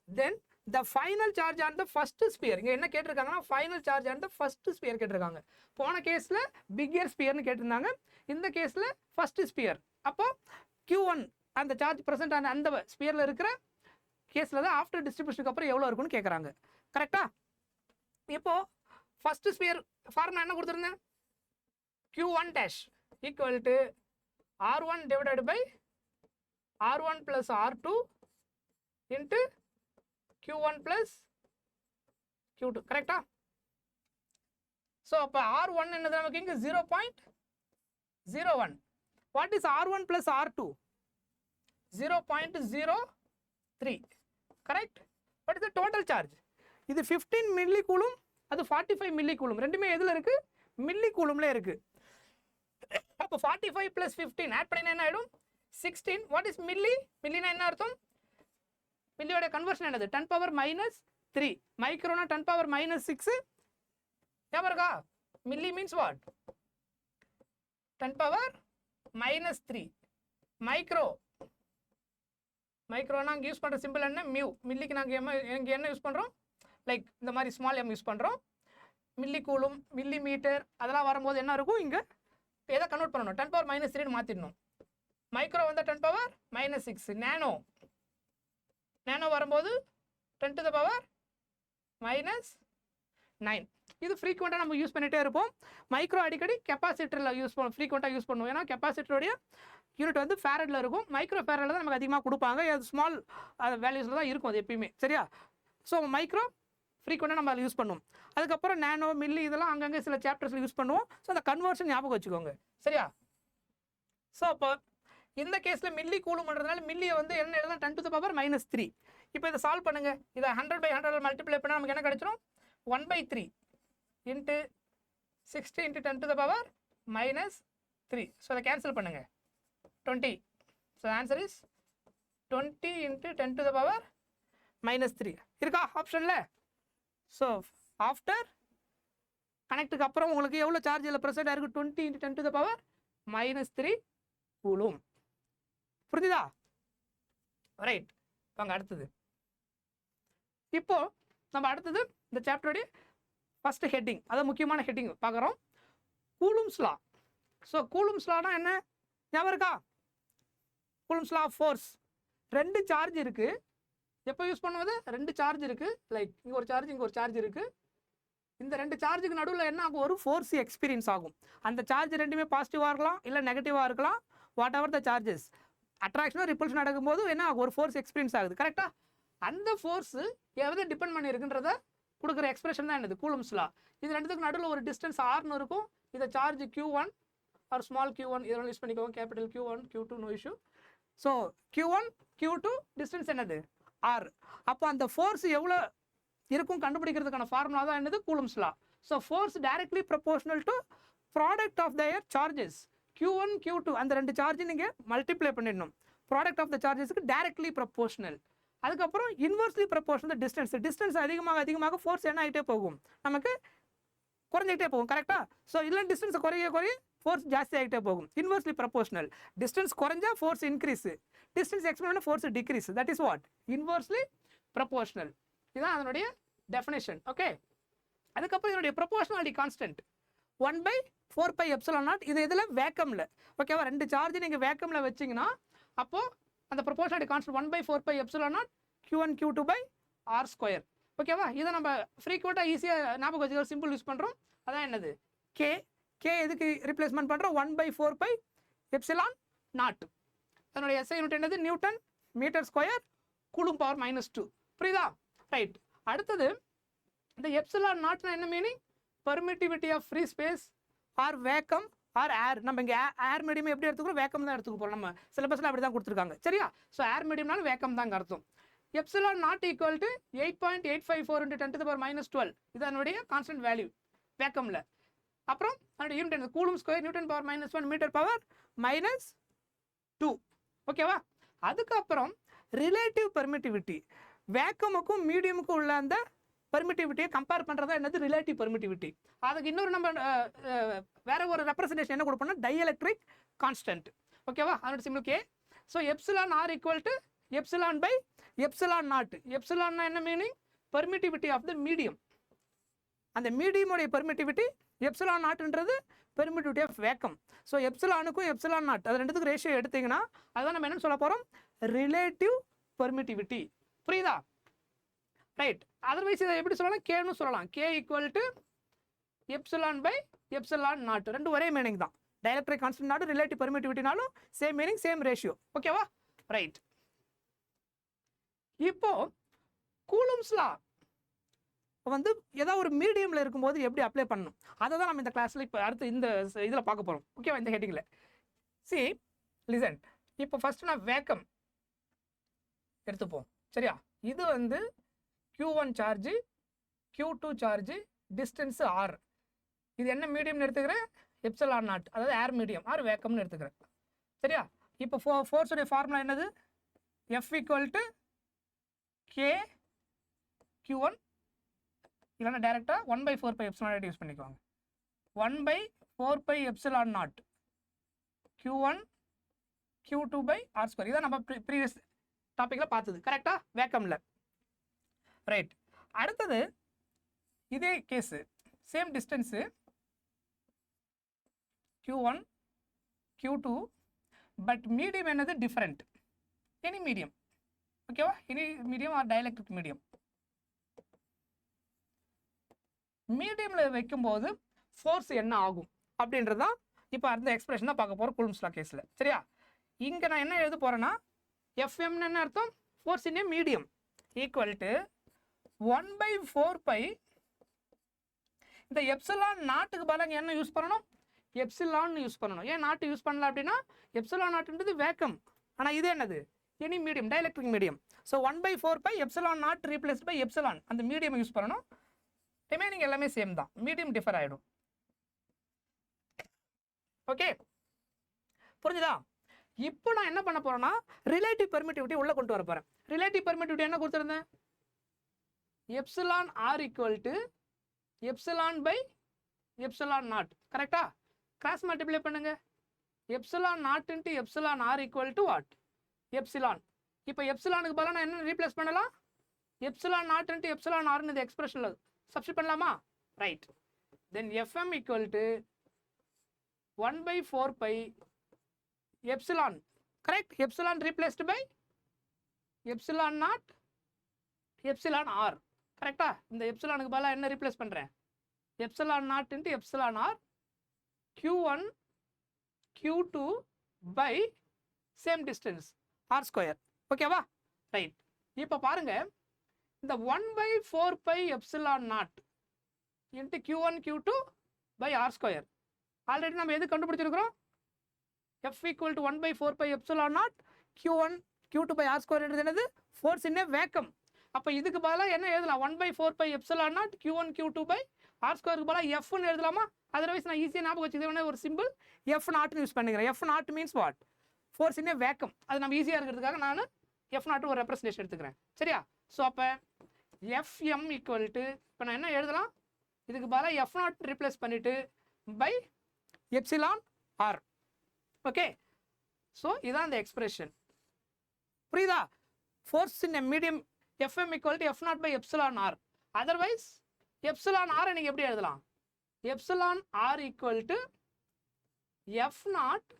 Then the final charge on the first sphere. இங்கே என்ன கேட்டிருக்காங்கன்னா final charge on the first sphere கேட்டிருக்காங்க. போன கேஸில் பிக்கர் ஸ்பியர்னு கேட்டிருந்தாங்க, இந்த கேஸில் ஃபர்ஸ்ட் ஸ்பியர். அப்போ Q1 அந்த சார்ஜ் ப்ரெசென்ட் ஆன அந்த ஸ்பியரில் இருக்கிற கேஸில் தான் ஆஃப்டர் டிஸ்ட்ரிபியூஷனுக்கு அப்புறம் எவ்வளோ இருக்குன்னு கேட்குறாங்க. கரெக்டா? இப்போ ஃபர்ஸ்ட் ஸ்பியர் ஃபார்முலா என்ன கொடுத்துருந்தேன்? Q1 dash equal to R1 divided by R1 plus R2 into Q1 plus Q2. கரெக்டா? ஸோ அப்போ R1 என்னது நமக்கு இங்கே? 0.01. What is R1 plus R2? 0.03. Correct? What is the total charge? இது 15 மில்லி கூலும், அது 45 மில்லி கூலும். ரெண்டுமே எதில் இருக்கு? மில்லி கூலும்ல இருக்கு. அப்போ 45 plus 15 ஆட் பண்ணினா என்ன ஆகிடும்? 16. What is milli? மில்லினா என்ன அர்த்தம்? மில்லியோட கன்வர்ஷன் என்னது? 10 பவர் -3. மைக்ரோனா 10 பவர் -6. ஞாபகம் இருக்கா? Milli means what? 10 பவர் -3. மைக்ரோனா அங்கே யூஸ் பண்ணுற சிம்பிள் என்ன? மியூ. மில்லிக்கு நாங்கள் இங்கே என்ன யூஸ் பண்ணுறோம்? லைக் இந்த மாதிரி ஸ்மால் எம் யூஸ் பண்ணுறோம். மில்லி கூலும், மில்லி மீட்டர் அதெல்லாம் வரும்போது என்ன இருக்கும்? இங்கே எதை கன்வெர்ட் பண்ணணும்? 10 பவர் -3 மாற்றிடணும். மைக்ரோ வந்து 10 பவர் -6. நேனோ வரும்போது 10 to the power -9. இது ஃப்ரீக்வெண்ட்டாக நம்ம யூஸ் பண்ணிகிட்டே இருப்போம். மைக்ரோ அடிக்கடி கெப்பாசிட்டரில் யூஸ் பண்ணுவோம், ஃப்ரீக்வெண்ட்டாக யூஸ் பண்ணுவோம். ஏன்னா கெப்பாசிட்டருடைய யூனிட் வந்து ஃபேரடில் இருக்கும், மைக்ரோ ஃபேரடில் தான் நமக்கு அதிகமாக கொடுப்பாங்க. அது ஸ்மால் வேல்யூஸில் தான் இருக்கும் அது எப்பயுமே. சரியா? ஸோ மைக்ரோ ஃப்ரீக்வெண்ட்டாக நம்ம அதை யூஸ் பண்ணுவோம். அதுக்கப்புறம் நேனோ மில்லி இதெல்லாம் அங்கங்கே சில சாப்டர்ஸில் யூஸ் பண்ணுவோம். ஸோ அந்த கன்வர்ஷன் ஞாபகம் வச்சுக்கோங்க. சரியா? ஸோ அப்போ இந்த கேஸில் மில்லி கூலும்ன்றதுனால மில்லியை வந்து என்ன எழுதலாம், 10 to the power -3. இப்போ இதை சால்வ் பண்ணுங்க. இதை 100/100 மல்டிப்ளை பண்ணால் நமக்கு என்ன கிடைச்சிடும், 1/3 into 60 × 10 to the power -3. So அதை கேன்சல் பண்ணுங்க, 20. So answer is 20 × 10 to the power -3 இருக்கா ஆப்ஷனில். ஸோ ஆஃப்டர் கனெக்டுக்கு அப்புறம் உங்களுக்கு எவ்வளோ சார்ஜ் இதில் ப்ரெசென்ட் ஆயிருக்கு, 20 × 10 to the power -3 கூலும். புரிஞ்சுதா? ரைட். வாங்க அடுத்தது. இப்போ நம்ம அடுத்தது இந்த சாப்டருடைய ஃபர்ஸ்ட் ஹெட்டிங், அதாவது முக்கியமான ஹெட்டிங் பார்க்குறோம், கூலும்ஸ் லா. ஸோ கூலும்ஸ் லானா என்ன ஞாபகம் இருக்கா? Coulomb's law of force. 2 charge இருக்கு. எப்போ யூஸ் பண்ணுவது, 2 சார்ஜ் இருக்கு, லைக் இங்கே ஒரு சார்ஜ் இங்கே ஒரு சார்ஜ் இருக்கு. இந்த 2 சார்ஜுக்கு நடுவில் என்ன ஆகும், ஒரு ஃபோர்ஸ் எக்ஸ்பீரியன்ஸ் ஆகும். அந்த சார்ஜ் ரெண்டுமே பாசிட்டிவாக இருக்கலாம் இல்லை நெகட்டிவாக இருக்கலாம், வாட் எவர் த சார்ஜஸ். அட்ராக்ஷனோ ரிப்பல்ஷன் நடக்கும்போது என்ன ஆகும், ஒரு ஃபோர்ஸ் எக்ஸ்பீரியன்ஸ் ஆகுது. கரெக்டாக? அந்த ஃபோர்ஸு எதை டிபெண்ட் பண்ணியிருக்குன்றத கொடுக்குற எக்ஸ்பிரஷன் தான் என்னது, கூலும்ஸ் லா. இது ரெண்டுத்துக்கு நடுவில் ஒரு டிஸ்டன்ஸ் ஆர்னு இருக்கும். இதை charge Q1 R small Q1 இதெல்லாம் யூஸ் பண்ணிக்கோங்க. Capital Q1 Q2 no issue. So Q1 Q2 distance என்னது, R. அப்போ அந்த ஃபோர்ஸ் எவ்வளோ இருக்கும் கண்டுபிடிக்கிறதுக்கான ஃபார்முலா தான் என்னது, coulomb's law. So force directly proportional to product of their charges. Q1 Q2 அந்த 2 சார்ஜ் நீங்கள் மல்டிப்ளை பண்ணிடணும். ப்ராடக்ட் ஆஃப் த சார்ஜஸ்க்கு டைரக்ட்லி ப்ரொபோர்ஷனல். அதுக்கப்புறம் இன்வெர்ஸ்லி ப்ரொபோர்ஷனல் டிஸ்டன்ஸ். டிஸ்டன்ஸ் அதிகமாக ஃபோர்ஸ் என்ன ஆகிட்டே போகும், நமக்கு குறைஞ்சிக்கிட்டே போகும். கரெக்டாக? ஸோ இதில் டிஸ்டன்ஸ் குறைய ஃபோர்ஸ் ஜாஸ்தி ஆகிட்டே போகும். Inversely proportional. டிஸ்டன்ஸ் குறைஞ்சா force increase, distance expend force decrease. That is what, inversely proportional. இதுதான் அதனுடைய டெஃபினேஷன். ஓகே. அதுக்கப்புறம் இதனுடைய ப்ரொபோர்ஷனாலிட்டி கான்ஸ்டன்ட் 1/4πε0. இது இதில் வேக்கமில். ஓகேவா? 2 சார்ஜ் நீங்கள் வேக்கமில் வச்சிங்கன்னா அப்போது அந்த ப்ரொபோர்ஷனாலிட்டி கான்ஸ்டன்ட் 1/4πε0 Q1 Q2/r². ஓகேவா? இதை நம்ம ஃப்ரீக்வெண்ட்டாக ஈஸியாக ஞாபகம் வச்சுக்க சிம்பிள் யூஸ் பண்ணுறோம். அதான் என்னது, கே எதுக்கு ரீப்ளேஸ்மெண்ட் பண்ணுறோம், 1/4πε0. அதனுடைய SI யூனிட் என்னது, newton metre square coulomb power -2. புரியுதா? ரைட். அடுத்தது இந்த ε0 என்ன meaning, permittivity of free space or vacuum or air. நம்ம இங்கே ஏர் மீடியம் எப்படி எடுத்துக்கிறோம், வேக்கம் தான் எடுத்துக்க போகிறோம். நம்ம சிலபஸில் அப்படி தான் கொடுத்துருக்காங்க. சரியா? ஸோ ஏர் மீடியம்னாலும் வேக்கம் தாங்க அர்த்தம். ε0 = 8.854 × 10 to the power -12. இது அதனுடைய கான்ஸ்டன்ட் வேல்யூ வேக்கமில். அப்புறம் அதனுடைய யூனிட் என்ன, coulomb square newton power -1 metre power -2. ஓகேவா? அதுக்கப்புறம் ரிலேட்டிவ் பெர்மிட்டிவிட்டி. வேக்கமுக்கும் மீடியமுக்கும் உள்ள அந்த பெர்மிட்டிவிட்டியை கம்பேர் பண்ணுறதா என்னது, ரிலேட்டிவ் பெர்மிட்டிவிட்டி. அதுக்கு இன்னொரு நம்ம வேற ஒரு ரெப்ரசன்டேஷன் என்ன கொடுப்போம்னா டைஎலக்ட்ரிக் கான்ஸ்டன்ட். ஓகேவா? அதோட சிம்பிள் K. So εr = ε/ε0. எப்சிலான்னா என்ன meaning, permittivity of the medium. அந்த மீடியமுடைய பெர்மிட்டிவிட்டி ε0ன்றது பெர்மிட்டிவிட்டி ஆஃப் வேக்கம். ஸோ எப்சிலானுக்கும் ε0 அது ரெண்டுத்துக்கு ரேஷியோ எடுத்தீங்கன்னா அதான் நம்ம என்ன சொல்ல போகிறோம், ரிலேட்டிவ் பெர்மிட்டிவிட்டி. புரியுதா? ரைட். அதர்வைஸ் இதை எப்படி சொல்லலாம், கேன்னு சொல்லலாம். K = ε/ε0. ரெண்டு ஒரே மீனிங் தான். டைஎலக்ட்ரிக் கான்ஸ்டன்ட்னாலும் ரிலேட்டிவ் பெர்மிட்டிவிட்டினாலும் சேம் மீனிங் சேம் ரேஷியோ. ஓகேவா? ரைட். இப்போ கூலும்ஸ் லா வந்து ஏதாவது ஒரு மீடியமில் இருக்கும்போது எப்படி அப்ளை பண்ணணும் அதை தான் நம்ம இந்த கிளாஸில் இப்போ அடுத்து இந்த இதில் பார்க்க போகிறோம். ஓகேவா? இந்த ஹெட்டிங்கில் சி லிசன். இப்போ ஃபர்ஸ்ட் நான் வேக்கம் எடுத்துப்போம். சரியா? இது வந்து Q1 charge, Q2 charge, distance R. இது என்ன மீடியம்னு எடுத்துக்கிறேன், ε0, அதாவது ஏர் மீடியம் ஆர் வேக்கம்னு எடுத்துக்கிறேன். சரியா? இப்போ ஃபோர்ஸுடைய ஃபார்முலா என்னது, F = K Q1 இல்லைன்னா டேரெக்டாக 1/4πε0 யூஸ் பண்ணிக்குவாங்க. 1/4πε0 Q1 Q2/r². இதான் நம்ம ப்ரீவியஸ் டாப்பிக்கில் பார்த்தது. கரெக்டாக? வேக்கமில். ரைட். அடுத்தது இதே case, same distance Q1 Q2, but medium என்னது டிஃப்ரெண்ட். Any medium. ஓகேவா? Any medium or dielectric medium. மீடியமில் வைக்கும்போது ஃபோர்ஸ் என்ன ஆகும் அப்படின்றது தான் இப்போ அந்த எக்ஸ்பிரஷன் தான் பார்க்க போகிறோம் கூலும்ஸ் லா கேஸில். சரியா? இங்கே நான் என்ன எழுத போகிறேன்னா எஃப்எம்னு என்ன அர்த்தம்? Force in a medium equal to 1/4π. இந்த எப்சிலான் நாட்டுக்கு பதிலாக என்ன யூஸ் பண்ணணும்? எப்சிலான் யூஸ் பண்ணணும். ஏன் நாட்டு யூஸ் பண்ணல அப்படின்னா எப்சிலான் நாட்டுன்றது வேக்கம், ஆனால் இது என்னது? Any medium, dielectric medium. So 1/4π epsilon naught replaced by epsilon, அந்த மீடியம் யூஸ் பண்ணணும். ரிமைனிங் எல்லாமே சேம் தான், மீடியம் டிஃபர் ஆகிடும். ஓகே, புரிஞ்சுதா? இப்போ நான் என்ன பண்ண போறேன்னா ரிலேட்டிவ் பெர்மிட்டிவிட்டி உள்ள கொண்டு வர போறேன். ரிலேட்டிவ் பெர்மிட்டிவிட்டி என்ன கொடுத்துருந்தேன்? Epsilon R equal to epsilon by epsilon naught. கரெக்டா? கிராஸ் மல்டிப்ளை பண்ணுங்க. Epsilon naught into epsilon R equal to what? Epsilon. இப்போ எப்சிலானுக்கு பதிலாக நான் என்ன ரீப்ளேஸ் பண்ணலாம்? எப்சிலான் நாட் இன்ட்டு எப்சிலான் ஆர்னு இந்த எக்ஸ்பிரஷனில் சப்ஸ்டிட் பண்ணலாமா? Right. Then FM equal to 1/4π epsilon. Correct? Epsilon replaced by epsilon naught epsilon r. கரெக்டா? இந்த எப்சிலானுக்கு பதிலாக என்ன ரீப்ளேஸ் பண்ணுறேன்? Epsilon naught into epsilon r q1 q2 by same distance r square. ஓகேவா? ரைட். இப்போ பாருங்க, இந்த 1/4π epsilon naught into q1 q2 by r square already நம்ம எது கண்டுபிடிச்சிருக்கிறோம்? F equal to 1/4π epsilon naught q1 q2 by r square என்னது? Force in A vacuum. அப்போ இதுக்கு பதிலாக என்ன எழுதலாம்? 1/4π epsilon naught q1 q2 by r square பதிலாக f ன்னு எழுதலாமா? அதர்வைஸ் நான் ஈஸியாக ஞாபகம் வச்சுக்கிறேன், ஒரு சிம்பிள் f நாட்னு யூஸ் பண்ணிக்கிறேன். f not means what? Force in A vacuum. அது நம்ம ஈஸியாக இருக்கிறதுக்காக நான் f நாட் ஒரு ரெப்ரசன்டேஷன் எடுத்துக்கிறேன். சரியா? ஸோ அப்போ fm ஈக்குவல் டு இப்போ நான் என்ன எழுதலாம்? இதுக்கு பதிலாக f நாட் ரீப்ளேஸ் பண்ணிட்டு by epsilon R. Okay, so இதான் அந்த எக்ஸ்பிரஷன். புரியுதா? Force in a medium FM equal to F naught by epsilon R. Otherwise epsilon ஆரை நீங்கள் எப்படி எழுதலாம்? Epsilon R equal to F naught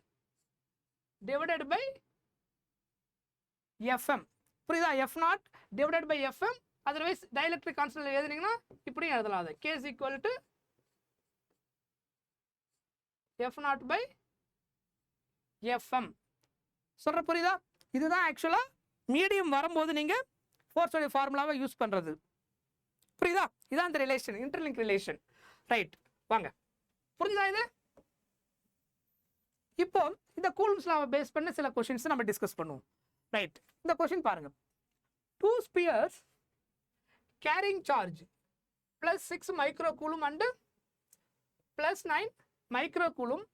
divided by FM. புரியுதா? F naught divided by FM. Otherwise dielectric constant எழுதுனீங்கன்னா இப்படியும் எழுதலாம். அது case equal to F naught by FM. சொல்ற புரியுதா? இதுதான் ஆக்சுவலா மீடியம் வரும்போது நீங்க ஃபோர்ஸோட ஃபார்முலாவை யூஸ் பண்றது. புரியுதா? இதான் அந்த ரிலேஷன், இன்டர்லிங்க் ரிலேஷன். ரைட், வாங்க. புரியுதா இது? இப்போ இந்த கூலும்ஸ் லாவை பேஸ் பண்ண சில क्वेश्चंस நம்ம டிஸ்கஸ் பண்ணுவோம். ரைட், இந்த क्वेश्चन பாருங்க. 2 spheres carrying charge plus 6 microcoulomb and plus 9 microcoulomb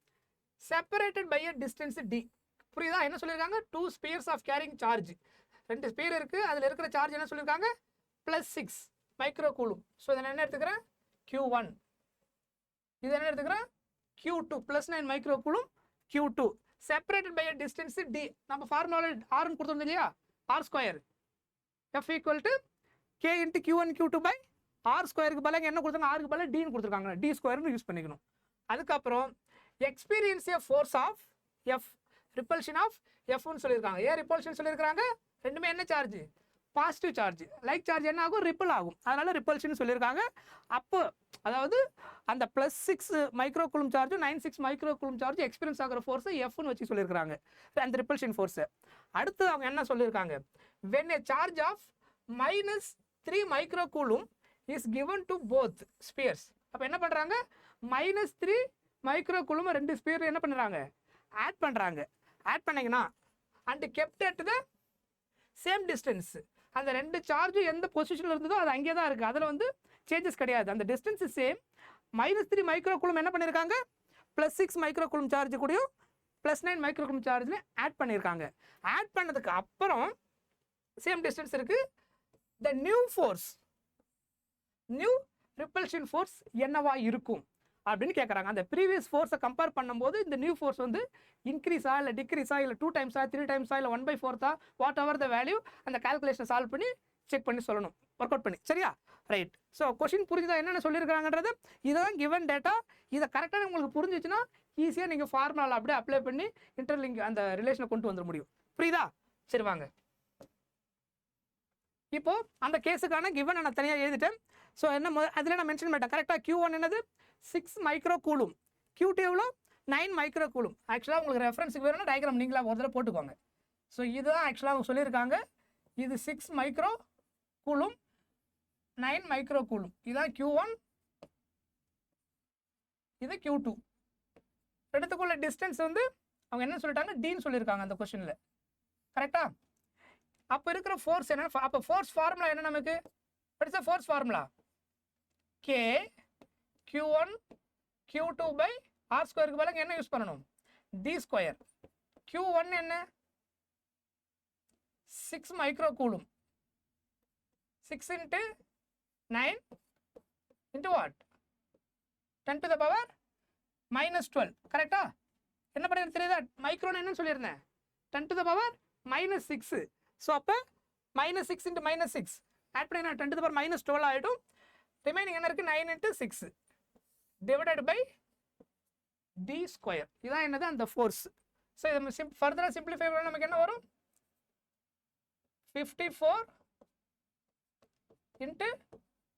separated by a distance d. புரியுதா? என்ன சொல்லியிருக்காங்க? 2 spheres of carrying charge. 2 sphere இருக்கு, அதில் இருக்கிற சார்ஜ் என்ன சொல்லியிருக்காங்க? ப்ளஸ் 6 மைக்ரோகூலும். ஸோ இதை என்ன எடுத்துக்கிறேன்? q1. இது என்ன எடுத்துக்கிறேன்? q2 plus 9 microcoulomb q2 separated by a distance d. நம்ம ஃபார்முலாவில் ஆர்னு கொடுத்துருந்தோம் இல்லையா? R square f equal to k into q1 q2 by R ஸ்கொயருக்கு பதிலாக என்ன கொடுத்தாங்க? ஆருக்கு பதிலாக டின்னு கொடுத்துருக்காங்க. டி ஸ்கொயர்னு யூஸ் பண்ணிக்கணும். அதுக்கப்புறம் experience a force of F, repulsion of எஃப்னு சொல்லியிருக்காங்க. ஏன் ரிப்பல்ஷன் சொல்லியிருக்காங்க? ரெண்டுமே என்ன charge? Positive charge. Like charge என்ன ஆகும்? ரிப்பல் ஆகும். அதனால ரிப்பல்ஷன் சொல்லியிருக்காங்க. அப்போ அதாவது அந்த ப்ளஸ் 6 மைக்ரோகூலும் சார்ஜும் 9 மைக்ரோகூலும் சார்ஜ் எக்ஸ்பீரியன்ஸ் ஆகிற ஃபோர்ஸை எஃப்னு வச்சு சொல்லியிருக்காங்க, அந்த ரிப்பல்ஷன் ஃபோர்ஸை. அடுத்து அவங்க என்ன சொல்லியிருக்காங்க? when a charge of -3 microcoulomb is given to both spheres. அப்போ என்ன பண்ணுறாங்க? -3 மைக்ரோகூலும் 2 ஸ்பியர் என்ன பண்ணுறாங்க? ஆட் பண்ணுறாங்க. ஆட் பண்ணிங்கன்னா and kept at the same distance. அந்த 2 சார்ஜும் எந்த பொசிஷனில் இருந்ததோ அது அங்கே தான் இருக்குது. அதில் வந்து சேஞ்சஸ் கிடையாது. அந்த டிஸ்டன்ஸ் சேம். -3 மைக்ரோகூலும் என்ன பண்ணியிருக்காங்க? ப்ளஸ் 6 மைக்ரோகூலும் சார்ஜ் கூடயும் ப்ளஸ் 9 மைக்ரோகூலும் சார்ஜில் ஆட் பண்ணியிருக்காங்க. ஆட் பண்ணதுக்கு அப்புறம் சேம் டிஸ்டன்ஸ் இருக்குது. The new force, new repulsion force என்னவா இருக்கும் அப்படின்னு கேட்குறாங்க. அந்த ப்ரீவியஸ் ஃபோர்ஸை கம்பேர் பண்ணும்போது இந்த நியூ ஃபோர்ஸ் வந்து இன்க்ரீஸா இல்லை டிக்ரீஸா இல்லை 2 டைம்ஸா 3 டைம்ஸா இல்லை 1/4 வாட் எவர் த வேல்யூ, அந்த கால்குலேஷனை சால்வ் பண்ணி செக் பண்ணி சொல்லணும், ஒர்க் அவுட் பண்ணி. சரியா? ரைட். ஸோ கொஸ்டின் புரிஞ்சுதா என்னென்ன சொல்லியிருக்காங்கன்றது? இதுதான் கிவன் டேட்டா. இதை கரெக்டாக உங்களுக்கு புரிஞ்சிச்சுன்னா ஈஸியாக நீங்கள் ஃபார்முலாவில் அப்படியே அப்ளை பண்ணி இன்டர்லிங்க் அந்த ரிலேஷனை கொண்டு வந்துட முடியும். புரியுதா? சரி வாங்க. இப்போ அந்த கேஸுக்கான கிவன் நான் தனியாக எழுதிட்டேன். ஸோ என்ன அதில் நான் மென்ஷன் பண்ணிட்டேன் கரெக்டாக. Q1 என்னது 6 மைக்ரோ கூலும், Q2 எவ்வளோ 9 மைக்ரோ கூலும். ஆக்சுவலாக உங்களுக்கு ரெஃபரன்ஸுக்கு வேணும்னா டயக்ராம் நீங்களாக ஒரு தடவை போட்டுக்கோங்க. ஸோ இதுதான் ஆக்சுவலாக அவங்க சொல்லியிருக்காங்க. இது 6 மைக்ரோ கூலும், 9 மைக்ரோ கூலும். இதுதான் Q1, இது Q2. ரெண்டுத்துக்குள்ள டிஸ்டன்ஸ் வந்து அவங்க என்ன சொல்லிட்டாங்க, டீன்னு சொல்லியிருக்காங்க அந்த கொஸ்டினில். கரெக்டா? அப்போ இருக்கிற ஃபோர்ஸ் என்ன? அப்போ ஃபோர்ஸ் ஃபார்முலா என்ன நமக்கு? படிச்ச force formula K Q1 Q2 by R ஸ்கொயருக்கு பதிலாக என்ன யூஸ் பண்ணணும்? D square. Q1 என்ன? 6 micro coulomb. 6 into 9 into what? 10 to the power minus 12. கரெக்டா? என்ன பண்ணி தெரியுதா? மைக்ரோன்னு என்னன்னு சொல்லியிருந்தேன், 10 to the power minus 6. So அப்போ minus 6 into minus 6 ஆட் பண்ணி 10 to the power minus 12 ஆகிடும். ரிமைனிங் என்ன இருக்குது? 9 into 6 divided by d square. இதான் என்னது? அந்த ஃபோர்ஸ். ஸோ இதை ஃபர்தராக சிம்பிளிஃபை பண்ண நமக்கு என்ன வரும்? 54 into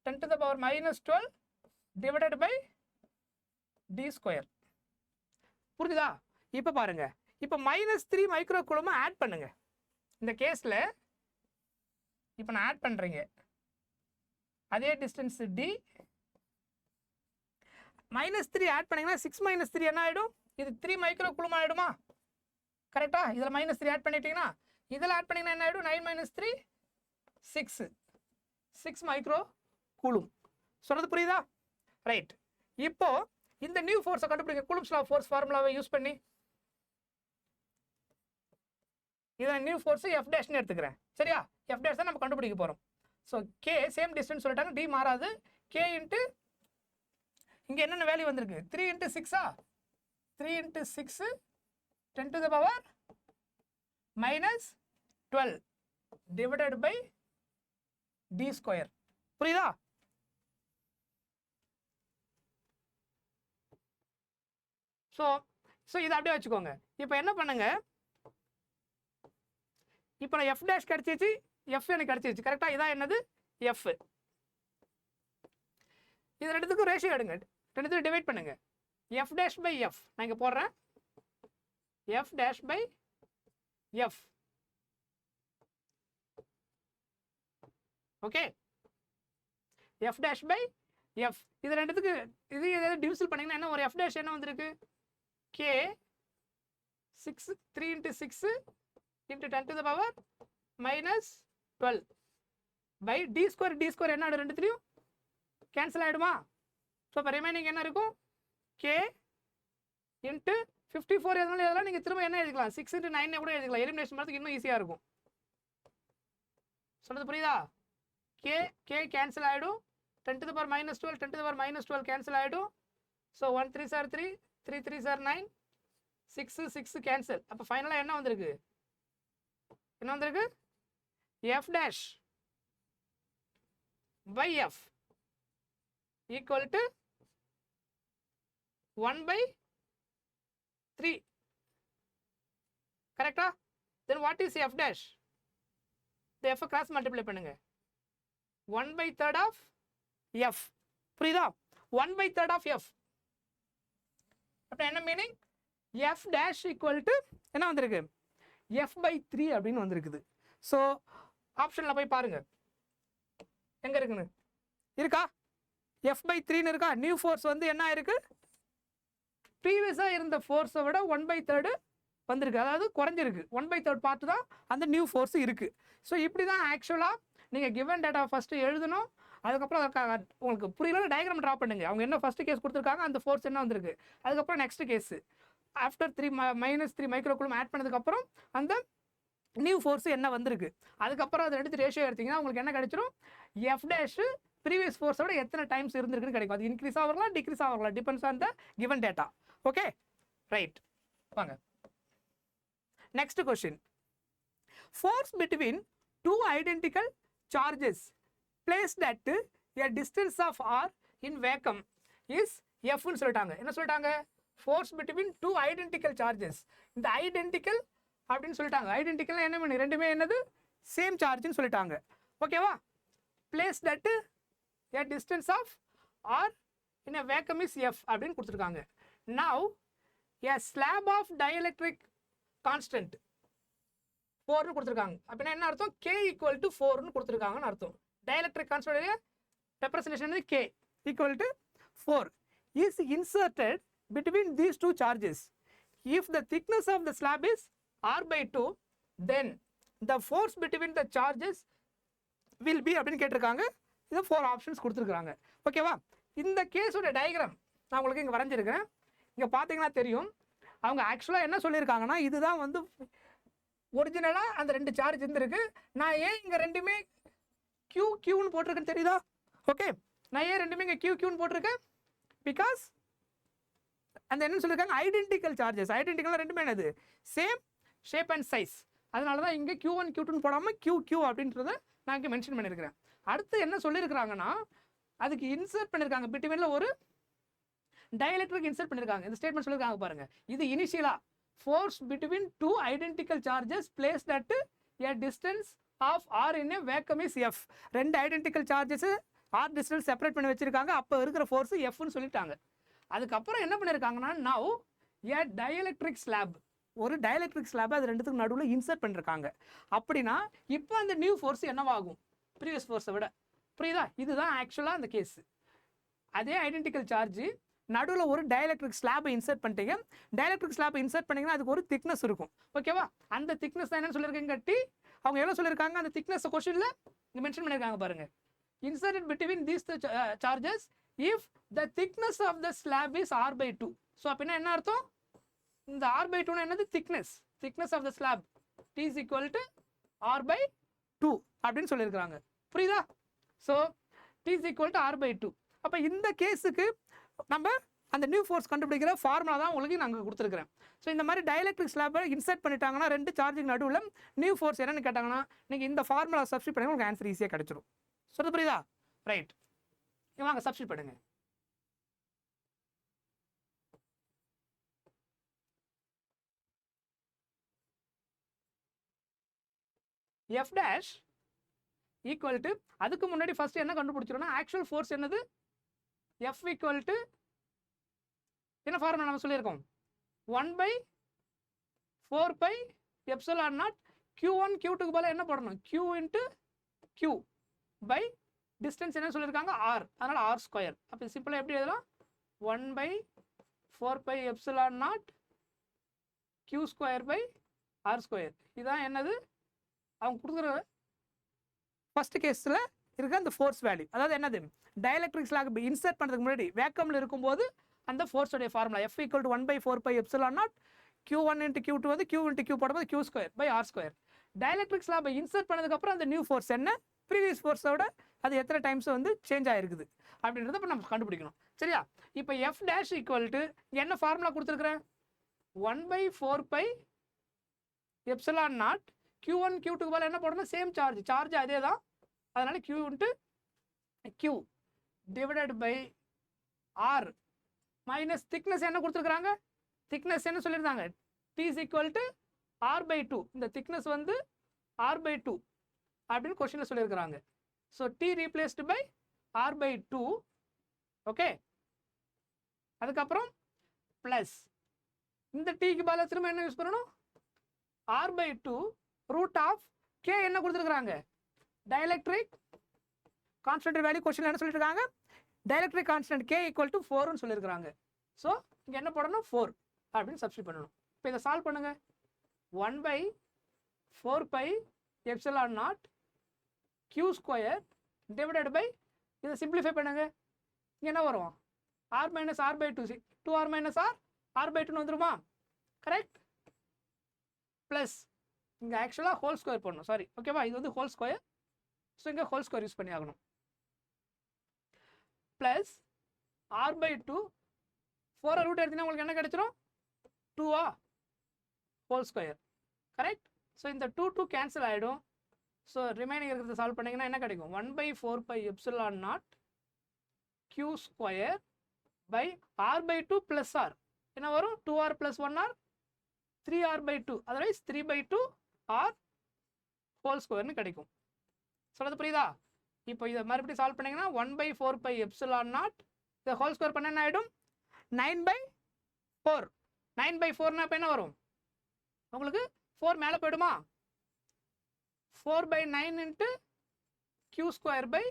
10 to the power minus 12 divided by d square. புரியுதா? இப்போ பாருங்க, இப்போ -3 மைக்ரோ கூலமை ஆட் பண்ணுங்க. இந்த கேஸில் இப்போ நான் ஆட் பண்ணுறீங்க, அதே டிஸ்டன்ஸ் d, -3 ஆட் பண்ணீங்கன்னா 6 - 3 என்ன ஆகிடும்? இது 3 மைக்ரோ கூலம் ஆகிடுமா? கரெக்டா? இதில் -3 ஆட் பண்ணிட்டீங்கன்னா இதில் ஆட் பண்ணிங்கன்னா என்ன ஆகிடும்? 9 - 3 6 மைக்ரோ கூலும். சொல்கிறது புரியுதா? ரைட். இப்போ இந்த நியூ ஃபோர்ஸை கண்டுபிடிக்க கூலும்ஸ் லா ஃபோர்ஸ் ஃபார்முலாவை யூஸ் பண்ணி இதில் நியூ ஃபோர்ஸ் எஃப் டேஷ்னு எடுத்துக்கிறேன். சரியா? எஃப் டேஷ் தான் நம்ம கண்டுபிடிக்க போகிறோம். ஸோ கே சேம் டிஸ்டன்ஸ் சொல்லிட்டாங்க, டி மாறாது. கே இன்ட்டு இங்கே என்னென்ன வேல்யூ வந்திருக்கு? 3 into 6 3 into 6 10 to the power minus 12 divided by d square. புரியுதா? ஸோ இதை அப்படியே வச்சுக்கோங்க. இப்போ என்ன பண்ணுங்க, இப்போ நான் எஃப் டேஷ் கிடச்சிச்சு, எஃப் எனக்கு கிடச்சிச்சு. கரெக்டாக? இதான் என்னது? எஃப். இது ரெண்டுத்துக்கும் ரேஷியோ எடுங்க, ரெண்டுத்துக்கும் டிவைட் பண்ணுங்க. எஃப் டேஷ் பை எஃப் நான் இங்கே போடுறேன். F dash by F. Okay, F dash by F. இது ரெண்டுத்துக்கு இது எதாவது டிவிசல் பண்ணிங்கன்னா என்ன ஒரு எஃப் டேஷ் என்ன வந்திருக்கு? K 6 3 into 6 into 10 to the power minus 12 by d square. d square என்ன ஆகிடும்? ரெண்டுத்துலையும் கேன்சல் ஆகிடுமா? ஸோ இப்போ ரிமைனிங் என்ன இருக்கும்? கே இன்ட்டு 54 எதனால நீங்கள் திரும்ப என்ன எழுதிக்கலாம்? 6 into 9 கூட எழுதிக்கலாம். எலிமினேஷன் பண்ணுறதுக்கு இன்னும் ஈஸியாக இருக்கும். சொல்கிறது புரியுதா? கே கேன்சல் ஆகிடும். 10 to the power minus 12 10 to the power minus 12 cancel ஆகிடும். So 1 3s are 3 3 3s are 9 6 cancel. அப்போ ஃபைனலாக என்ன வந்திருக்கு? என்ன வந்திருக்கு? F dash by F equal to 1/3. கரெக்டா? Then what is F dash? இந்த எஃப் கிராஸ் மல்டிப்ளை பண்ணுங்க. 1/3 ஆஃப் எஃப். புரியுதா? 1/3 ஆஃப் எஃப். அப்போ என்ன meaning? F dash equal to என்ன வந்திருக்கு? f/3 அப்படின்னு வந்திருக்குது. ஸோ ஆப்ஷனில் போய் பாருங்க எங்கே இருக்குன்னு. இருக்கா? f/3ன்னு இருக்கா? நியூ ஃபோர்ஸ் வந்து என்ன இருக்கு? ப்ரீவியஸாக இருந்த ஃபோர்ஸை விட 1/3 வந்திருக்கு, அதாவது குறைஞ்சிருக்கு. 1/3 பார்த்து தான் அந்த நியூ ஃபோர்ஸ் இருக்குது. ஸோ இப்படி தான் ஆக்சுவலாக நீங்கள் கிவன் டேட்டா ஃபஸ்ட்டு எழுதணும். அதுக்கப்புறம் உங்களுக்கு புரியல டயக்ராம் ட்ரா பண்ணுங்க. அவங்க என்ன ஃபஸ்ட்டு கேஸ் கொடுத்துருக்காங்க, அந்த ஃபோர்ஸ் என்ன வந்திருக்கு, அதுக்கப்புறம் next case after 3 -3 micro coulomb add பண்ணதுக்கப்புறம் அந்த நியூ ஃபோர்ஸ் என்ன வந்திருக்கு, அதுக்கப்புறம் அதை எடுத்து ரேஷியோ எடுத்தீங்கன்னா உங்களுக்கு என்ன கிடைச்சிரும்? எஃப் டேஷ் ப்ரீவியஸ் ஃபோர்ஸோட எத்தனை டைம்ஸ் இருந்திருக்குன்னு கிடைக்கும். அது இன்க்ரீஸ் ஆகலாம் டிக்ரீஸ் ஆகலாம், depends on the given data. Okay right. வாங்க next question. Force between two identical charges placed at a distance of r in vacuum is f ன்னு சொல்லிட்டாங்க. என்ன சொல்லிட்டாங்க? Force between two identical charges. இந்த ஐடென்டிக்கல் அப்படின்னு சொல்லிட்டாங்க. ஐடென்டிக்கல் என்ன பண்ணி ரெண்டுமே என்னது? சேம் சார்ஜ்னு சொல்லிட்டாங்க. ஓகேவா? Place that a distance of r in a vacuum is f அப்படின்னு கொடுத்துருக்காங்க. now a slab of dielectric constant 4 கொடுத்துருக்காங்க. அப்படின்னா என்ன அர்த்தம்? k equal to 4 கொடுத்துருக்காங்கன்னு அர்த்தம். dielectric constant representation k equal to 4 is inserted between these two charges. If the thickness of the slab is r by 2, then the force between the charges will be அப்படின்னு கேட்டிருக்காங்க. இது 4 ஆப்ஷன்ஸ் கொடுத்துருக்காங்க. ஓகேவா? இந்த கேஸோட டயக்ராம் நான் உங்களுக்கு இங்கே வரைஞ்சிருக்கிறேன். இங்கே பார்த்தீங்கன்னா தெரியும். அவங்க ஆக்சுவலாக என்ன சொல்லியிருக்காங்கன்னா, இதுதான் வந்து ஒரிஜினலாக அந்த 2 சார்ஜ் இருந்திருக்கு. நான் ஏன் இங்கே ரெண்டுமே கியூன்னு போட்டிருக்கேன்னு தெரியுதா? ஓகே, நான் ஏன் ரெண்டுமே இங்கே கியூன்னு போட்டிருக்கேன்? பிகாஸ் அந்த என்ன சொல்லியிருக்காங்க, ஐடென்டிக்கல் சார்ஜஸ். ஐடென்டிக்கல் ரெண்டுமே என்னது? Same shape and size. அதனால தான் இங்கே Q1 Q2 போடாமல் Q அப்படின்றத நான் இங்கே மென்ஷன் பண்ணியிருக்கிறேன். அடுத்து என்ன சொல்லியிருக்கிறாங்கன்னா, அதுக்கு இன்சர்ட் பண்ணியிருக்காங்க, பிட்வீனில் ஒரு டயலெக்ட்ரிக் இன்சர்ட் பண்ணியிருக்காங்க. இந்த ஸ்டேட்மெண்ட் சொல்லியிருக்காங்க பாருங்க. இது இனிஷியலா force between 2 identical charges placed at a distance of r in a vacuum is f. 2 identical charges r distance separate பண்ணி வச்சிருக்காங்க. அப்போ இருக்கிற ஃபோர்ஸ் Fன்னு சொல்லிட்டாங்க. அதுக்கப்புறம் என்ன பண்ணியிருக்காங்கன்னா, now a dielectric slab, ஒரு டயலெக்ட்ரிக் ஸ்லாப் அது ரெண்டுத்துக்கு நடுவில் இன்சர்ட் பண்ணிருக்காங்க. அப்படின்னா இப்போ அந்த நியூ ஃபோர்ஸ் என்னவாகும்? ப்ரீவியஸ் ஃபோர்ஸை விட. புரியுதா? இதுதான் ஆக்சுவலாக அந்த கேஸ். அதே ஐடென்டிக்கல் சார்ஜ் நடுவில் ஒரு டயலெக்ட்ரிக் ஸ்லாபை இன்சர்ட் பண்ணிட்டீங்க. டயலெக்ட்ரிக் ஸ்லாபை இன்சர்ட் பண்ணிங்கன்னா அதுக்கு ஒரு திக்னஸ் இருக்கும். ஓகேவா? அந்த திக்னஸ் தான் என்னன்னு சொல்லியிருக்கீங்க கட்டி. அவங்க எவ்வளோ சொல்லியிருக்காங்க? அந்த திக்னஸ் கொஸ்டினில் இங்கே மென்ஷன் பண்ணியிருக்காங்க பாருங்க. Inserted between these charges if the thickness of the slab is r by 2. So அப்படின்னா என்ன அர்த்தம்? இந்த r by 2 என்னது? Thickness of the slab t is equal to r by 2 அப்படின்னு சொல்லியிருக்காங்க. புரியுதா? So t is equal to r by 2. அப்போ இந்த கேஸுக்கு நம்ம அந்த நியூ ஃபோர்ஸ் கண்டுபிடிக்கிற ஃபார்முலா தான் உங்களுக்கு நாங்கள் கொடுத்துருக்கிறேன். ஸோ இந்த மாதிரி டயலெக்ட்ரிக் ஸ்லாப்பை இன்சர்ட் பண்ணிட்டாங்கன்னா 2 சார்ஜுக்கு நடுவில் நியூ ஃபோர்ஸ் என்னன்னு கேட்டாங்கன்னா நீங்கள் இந்த ஃபார்முலா சப்ஸ்டிட் பண்ணி உங்களுக்கு ஆன்சர் ஈஸியாக கிடைச்சிடும். சொல்றது புரியுதா? ரைட், வாங்க சப்ஸ்டிட் பண்ணுங்க. f dash ஈக்குவல் டு, அதுக்கு முன்னாடி ஃபர்ஸ்ட் என்ன கண்டுபிடிச்சிரும்னா ஆக்சுவல் ஃபோர்ஸ் என்னது? f ஈக்குவல் டு என்ன ஃபார்முலா நம்ம சொல்லியிருக்கோம்? 1/4 pi epsilon naught q1 q2க்கு பதிலா என்ன போடணும்? q into q by distance என்ன சொல்லியிருக்காங்க? r. அதனால r ஸ்கொயர். அப்போ சிம்பிளாக எப்படி எழுதலாம்? 1/4 pi epsilon naught q square by r square. இதுதான் என்னது அவங்க கொடுக்குற ஃபர்ஸ்ட் கேஸில் இருக்க அந்த ஃபோர்ஸ் வேல்யூ. அதாவது என்னது? டயலெக்ட்ரிக் ஸ்லாப் இன்சர்ட் பண்ணுறதுக்கு முன்னாடி வேக்கமில் இருக்கும்போது அந்த ஃபோர்ஸோடைய formula f equal to 1/4 pi epsilon naught q1 into q2 வந்து q into q போடும்போது q square by r square. Dielectric ஸ்லாபை இன்சர்ட் பண்ணதுக்கப்புறம் அந்த நியூ ஃபோர்ஸ் என்ன? ப்ரீவியஸ் ஃபோர்ஸோட அது எத்தனை டைம்ஸ் வந்து சேஞ்ச் ஆகிருக்குது அப்படின்றத இப்போ நம்ம கண்டுபிடிக்கணும். சரியா? இப்போ f dash ஈக்குவல் டு என்ன ஃபார்முலா கொடுத்துருக்குறேன்? 1/4 pi epsilon naught q1 q2க்கு பதிலா என்ன போடணும்? சேம் சார்ஜ் அதே தான். அதனால q into q divided by r minus thickness என்ன கொடுத்துருக்காங்க? திக்னஸ் என்ன சொல்லியிருந்தாங்க? t is equal to r by 2. இந்த திக்னஸ் வந்து r by 2 அப்படின்னு கொஸ்டினில் சொல்லியிருக்கிறாங்க. So t replaced by r by 2. Okay, அதுக்கப்புறம் ப்ளஸ் இந்த டீக்கு பதிலாக திரும்ப என்ன யூஸ் பண்ணணும்? r by 2 root of k என்ன கொடுத்துருக்காங்க? டயலெக்ட்ரிக் கான்ஸ்டன்ட் வேல்யூ கொஸ்டினில் என்ன சொல்லியிருக்காங்க? Dielectric constant k equal to 4ன்னு சொல்லியிருக்காங்க. ஸோ இங்கே என்ன போடணும்? 4 அப்படின்னு சப்ஸ்டிட் பண்ணணும். இப்போ இதை சால்வ் பண்ணுங்க. 1/4 pi epsilon naught q square divided by, இதை சிம்பிளிஃபை பண்ணுங்க. இங்கே என்ன வரும்? r minus r by 2, 2r minus r by 2 வந்துருமா? கரெக்ட். ப்ளஸ் இங்கே ஆக்சுவலாக ஹோல் ஸ்கொயர் பண்ணணும். சாரி, ஓகேவா? இது வந்து ஹோல் ஸ்கொயர். ஸோ இங்கே ஹோல் ஸ்கொயர் யூஸ் பண்ணி ஆகணும். ப்ளஸ் r by 2 4 ரூட் எடுத்தீங்கன்னா உங்களுக்கு என்ன கிடைச்சிரும்? 2 ஹோல் ஸ்கொயர். கரெக்ட். ஸோ இந்த 2 கேன்சல் ஆகிடும். ஸோ ரிமைனிங் இருக்கிறத சால்வ் பண்ணிங்கன்னா என்ன கிடைக்கும்? 1/4 pi epsilon naught q square by r by 2 plus r என்ன வரும்? 2r plus 1r 3r by 2, otherwise 3/2 r whole ஸ்கொயர்னு கிடைக்கும். சொல்கிறது புரியுதா? இப்போ இதை மறுபடியும் சால்வ் பண்ணிங்கன்னா 1/4 எப்சிலான் நாட் இதை ஹோல் ஸ்கொயர் பண்ண என்ன ஆகிடும் 9/4. 9/4னா இப்போ என்ன வரும் உங்களுக்கு 4 மேலே போயிடுமா 4/9 இன்ட்டு q²/r².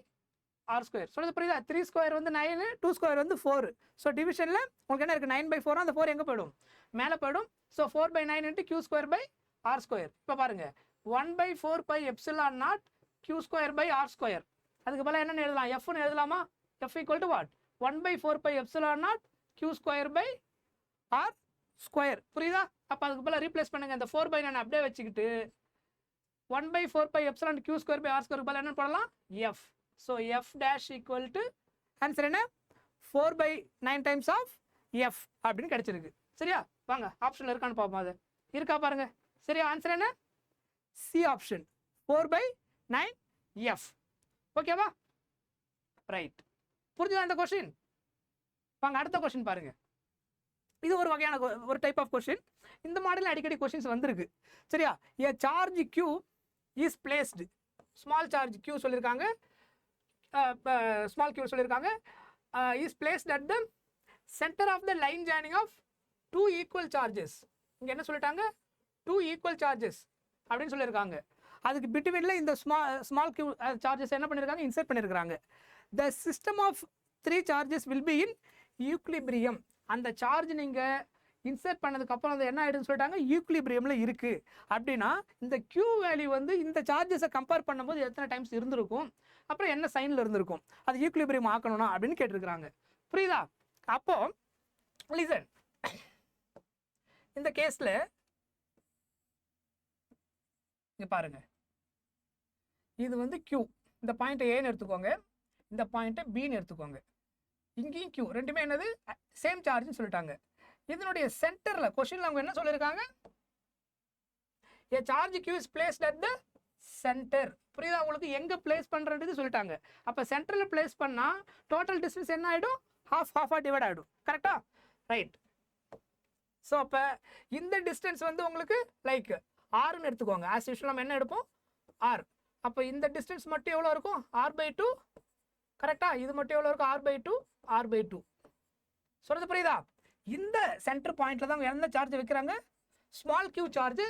சொல்கிறது புரியுதா? 3² வந்து 9, 2² வந்து 4. ஸோ டிவிஷனில் உங்களுக்கு என்ன இருக்குது 9/4 அந்த 4 எங்கே போயிடும் மேலே போயிடும். So 4/9 into q²/r². இப்போ பாருங்கள் 1/4 எப்சிலான் நாட் q²/r². அதுக்கு பதிலாக என்னென்னு எழுதலாம் எஃப்னு எழுதலாமா? F equal to what 1/4 epsilon naught q²/r². புரியுதா? அப்போ அதுக்கு பதிலாக ரீப்ளேஸ் பண்ணுங்க. இந்த 4/9 அப்படியே வச்சுக்கிட்டு 1/4 எப்சிலான் q²/r² பதிலாக என்ன போடலாம் F. So F dash equal to answer என்ன 4/9 டைம்ஸ் ஆஃப் எஃப் அப்படின்னு கிடைச்சிருக்கு. சரியா? வாங்க ஆப்ஷனில் இருக்கான்னு பார்ப்போம். அது இருக்கா பாருங்க. சரியா? ஆன்சர் என்ன சி ஆப்ஷன் 4/9 எஃப். ஓகேவா? ரைட். புரிஞ்சுதா இந்த கொஸ்டின்? வாங்க அடுத்த கொஸ்டின் பாருங்க. இது ஒரு வகையான ஒரு டைப் ஆஃப் கொஸ்டின். இந்த மாடலில் அடிக்கடி கொஸ்டின்ஸ் வந்திருக்கு. சரியா? A charge Q is placed, small charge Q சொல்லியிருக்காங்க, ஸ்மால் Q சொல்லியிருக்காங்க, is placed at the centre of the line joining of 2 equal charges. இங்கே என்ன சொல்லிட்டாங்க 2 ஈக்குவல் சார்ஜஸ் அப்படின்னு சொல்லியிருக்காங்க. அதுக்கு பிட்வீனில் இந்த ஸ்மால் Q சார்ஜஸ் என்ன பண்ணியிருக்காங்க இன்சர்ட் பண்ணியிருக்காங்க. The system of 3 charges will be in equilibrium. அந்த சார்ஜ் நீங்கள் இன்சர்ட் பண்ணதுக்கப்புறம் அது என்ன ஆகிடுன்னு சொல்லிட்டாங்க ஈக்லிபிரியமில் இருக்குது. அப்படின்னா இந்த Q வேல்யூ வந்து இந்த சார்ஜஸை கம்பேர் பண்ணும்போது எத்தனை டைம்ஸ் இருந்திருக்கும், அப்புறம் என்ன சைனில் இருந்திருக்கும், அது ஈக்லிபிரியம் ஆக்கணும்னா அப்படின்னு கேட்டிருக்கிறாங்க. புரியுதா? அப்போது லிசன், இந்த கேஸில் இங்கே பாருங்க, இது வந்து Q, இந்த பாயிண்ட்டை ஏன்னு எடுத்துக்கோங்க, இந்த பாயிண்ட்டை பின்னு எடுத்துக்கோங்க. இங்கேயும் Q ரெண்டுமே என்னது சேம் சார்ஜ்னு சொல்லிட்டாங்க. இதனுடைய சென்டரில் கொஸ்டினில் அவங்க என்ன சொல்லியிருக்காங்க a charge Q is placed at the centre. புரியுதா உங்களுக்கு? எங்கே பிளேஸ் பண்ணுறது சொல்லிட்டாங்க. அப்போ சென்டரில் பிளேஸ் பண்ணால் டோட்டல் டிஸ்டன்ஸ் என்ன ஆகிடும் ஹாஃபாக டிவைட் ஆகிடும். கரெக்டா? ரைட். ஸோ அப்போ இந்த டிஸ்டன்ஸ் வந்து உங்களுக்கு லைக் ஆர்னு எடுத்துக்கோங்க. ஆஸ் யூஷுவல் நம்ம என்ன எடுப்போம் ஆர். அப்போ இந்த டிஸ்டன்ஸ் மட்டும் எவ்வளோ இருக்கும் r/2. கரெக்டா? இது மட்டும் எவ்வளோ இருக்கும் r/2. சொல்கிறது புரியுதா? இந்த சென்டர் பாயிண்ட்ல தான் எந்த சார்ஜ் வைக்கிறாங்க ஸ்மால் Q சார்ஜ்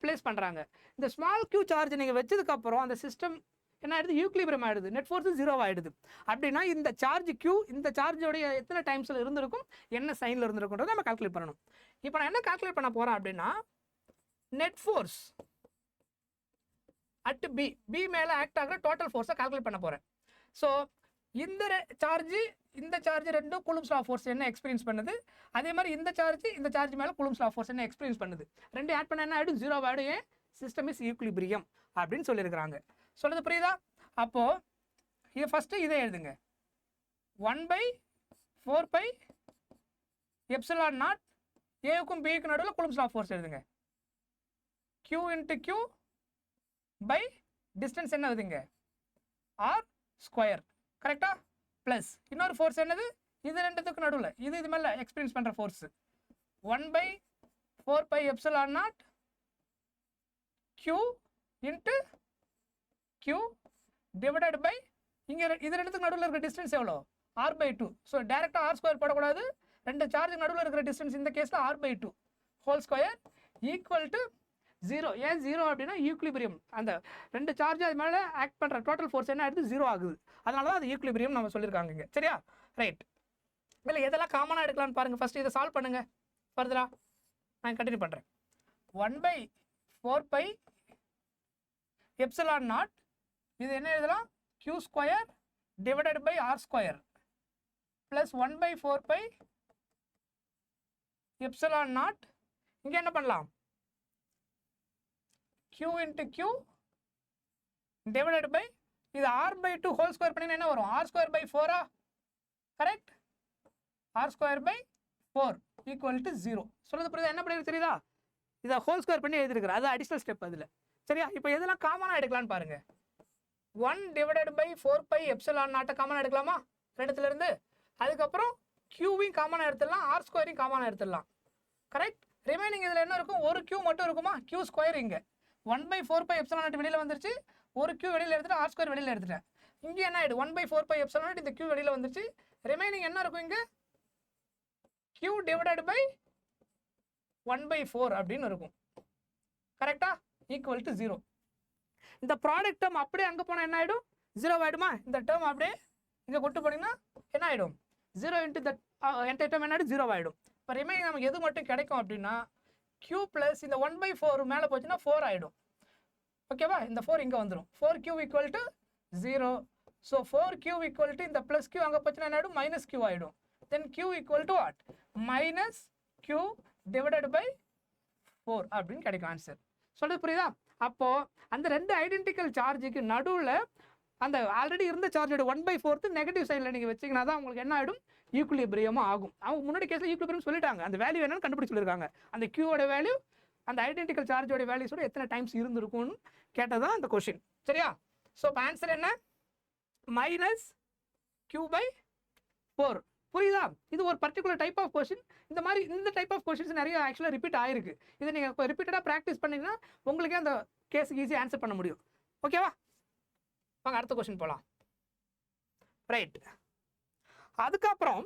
பிளேஸ் பண்ணுறாங்க. இந்த ஸ்மால் Q சார்ஜ் நீங்கள் வச்சதுக்கப்புறம் அந்த சிஸ்டம் என்ன ஆயிடுது ஈக்லிபிரியம் ஆகிடுது, நெட் ஃபோர்ஸ் 0 ஆகிடுது. அப்படின்னா இந்த சார்ஜ் Q இந்த சார்ஜோடைய எத்தனை டைம்ஸில் இருந்திருக்கும், என்ன சைனில் இருந்திருக்குன்றதை நம்ம கால்குலேட் பண்ணணும். இப்போ நான் என்ன கால்குலேட் பண்ண போகிறேன் அப்படின்னா நெட் ஃபோர்ஸ் அட் பி மேலே ஆக்ட் ஆகிற டோட்டல் ஃபோர்ஸை கால்குலேட் பண்ண போகிறேன். ஸோ இந்த சார்ஜ் ரெண்டும் கூலும்ஸ் லா ஃபோர்ஸ் என்ன எக்ஸ்பீரியன்ஸ் பண்ணுது, அதே மாதிரி இந்த சார்ஜ் மேலே கூலும்ஸ் லா ஃபோர்ஸ் என்ன எக்ஸ்பீரியன்ஸ் பண்ணுது, ரெண்டு ஆட் பண்ண என்ன ஆகிடும் 0 ஆகிடும். ஏன் சிஸ்டம் இஸ் ஈக்லிபிரியம் அப்படின்னு சொல்லியிருக்கிறாங்க. சொல்கிறது புரியுதா? அப்போது இது ஃபஸ்ட்டு இதை எழுதுங்க 1/4 எப்சிலான் நாட் ஏவுக்கும் பிக்கு நடுவில் கூலும்ஸ் லா ஃபோர்ஸ் எழுதுங்க. Q into Q by distance என்ன வருதுங்க r². கரெக்டா? ப்ளஸ் இன்னொரு ஃபோர்ஸ் என்னது இது ரெண்டுத்துக்கு நடுவில் இது மேலே எக்ஸ்பீரியன்ஸ் பண்ணுற force 1/4 epsilon naught Q into Q divided by இங்கே இது ரெண்டுத்துக்கு நடுவில் இருக்கிற டிஸ்டன்ஸ் எவ்வளோ r/2. ஸோ டேரெக்டாக r² போடக்கூடாது, ரெண்டு சார்ஜுக்கு நடுவில் இருக்கிற டிஸ்டன்ஸ் இந்த கேஸில் r/2 whole square equal to 0. ஏன் 0 அப்படின்னா ஈக்லிபிரியம், அந்த ரெண்டு சார்ஜ் அது மேலே ஆக்ட் பண்ணுற டோட்டல் ஃபோர்ஸ் என்ன ஆகிடுது 0 ஆகுது. அதனால தான் அது ஈக்லிபிரியம் நம்ம சொல்லியிருக்காங்க இங்கே. சரியா? ரைட். இல்லை எதெல்லாம் காமனாக எடுக்கலான்னு பாருங்கள். ஃபஸ்ட்டு இதை சால்வ் பண்ணுங்கள். ஃபர்தரா நான் கண்டினியூ பண்ணுறேன். 1/4 எப்சிலான் நாட் இது என்ன எழுதலாம் Q² divided by r² plus 1/4 epsilon naught இங்கே என்ன பண்ணலாம் Q into Q divided by இது r/2 ஹோல் ஸ்கொயர் பண்ணி என்ன வரும் r²/4. Correct? r²/4 equal to 0. சொல்கிறது புரியுதா? என்ன பண்ணி தெரியுதா? இதை ஹோல் ஸ்கொயர் பண்ணி எழுதிருக்கிறேன், அது அடிஷனல் ஸ்டெப் அதில். சரியா? இப்போ எதெல்லாம் காமனாக எடுக்கலான்னு பாருங்கள். 1/4 எப்சிலான் நாட்டை காமனாக எடுக்கலாமா ரெண்டுத்துலேருந்து? அதுக்கப்புறம் Qவையும் காமனாக எடுத்துடலாம், r²யும் காமனாக எடுத்துடலாம். கரெக்ட்? ரிமைனிங் இதில் என்ன இருக்கும் ஒரு Q மட்டும் இருக்குமா Q² இங்கே 1/4 எப்சிலான் நாட் வெளியில் வந்துருச்சு, ஒரு q வெளியில் எடுத்துட்டு ஆர் ஸ்கொயர் வெளியில் எடுத்துட்டேன். இங்கே என்ன ஆகிடும் 1/4πε0 இந்த q வெளியில் வந்துச்சு. ரிமைனிங் என்ன இருக்கும் இங்கே q டிவைடட் பை 1/4 அப்படின்னு இருக்கும். கரெக்டா? Equal to 0. இந்த ப்ராடக்ட் டேர்ம் அப்படியே அங்கே போனால் என்ன ஆகிடும் 0 ஆகிடுமா? இந்த டேர்ம் அப்படியே இங்கே கொண்டு போனீங்கன்னா என்ன ஆகிடும் 0 இன்ட்டு த என்டையர் டேர்ம் என்ன ஆகிடும் 0 ஆகிடும். இப்போ ரிமைனிங் நமக்கு எது மட்டும் கிடைக்கும் அப்படின்னா q ப்ளஸ் இந்த 1/4 மேலே போச்சுன்னா 4 ஆகிடும். ஓகேவா? இந்த 4 இங்கே வந்துடும். 4q equal to 0. So 4q equal to இந்த ப்ளஸ் q அங்கே போச்சுன்னா என்ன ஆகிடும் மைனஸ் q ஆகிடும். Then q equal to what minus q divided by 4 அப்படின்னு கிடைக்கும் ஆன்சர். சொல்றது புரியுதா? அப்போ அந்த ரெண்டு ஐடென்டிக்கல் சார்ஜுக்கு நடுவில் அந்த ஆல்ரெடி இருந்த சார்ஜோட 1/4 நெகட்டிவ் சைடில் நீங்கள் வச்சிங்கன்னா தான் உங்களுக்கு என்ன ஆகிடும் ஈக்குலிபிரியமாக ஆகும். அவங்க முன்னாடி கேஸில் ஈக்குலிபிரியம் சொல்லிட்டாங்க, அந்த வேல்யூ என்னன்னு கண்டுபிடிச்சு சொல்லியிருக்காங்க. அந்த க்யூவோட வேல்யூ அந்த ஐடென்டிக்கல் சார்ஜோட வேல்யூஸோட எத்தனை டைம்ஸ் இருந்திருக்கும்னு கேட்டதான் அந்த கொஷின். சரியா? ஸோ இப்போ ஆன்சர் என்ன மைனஸ் q/4. புரியுதா? இது ஒரு பர்டிகுலர் டைப் ஆஃப் கொஷின். இந்த மாதிரி இந்த டைப் ஆஃப் கொஷின்ஸ் நிறைய ஆக்சுவலாக ரிப்பீட் ஆயிருக்கு. இதை நீங்கள் ரிப்பீட்டடாக ப்ராக்டிஸ் பண்ணிங்கன்னா உங்களுக்கே அந்த கேஸுக்கு ஈஸியாக ஆன்சர் பண்ண முடியும். ஓகேவா? வாங்க அடுத்த கொஷின் போகலாம். ரைட், அதுக்கப்புறம்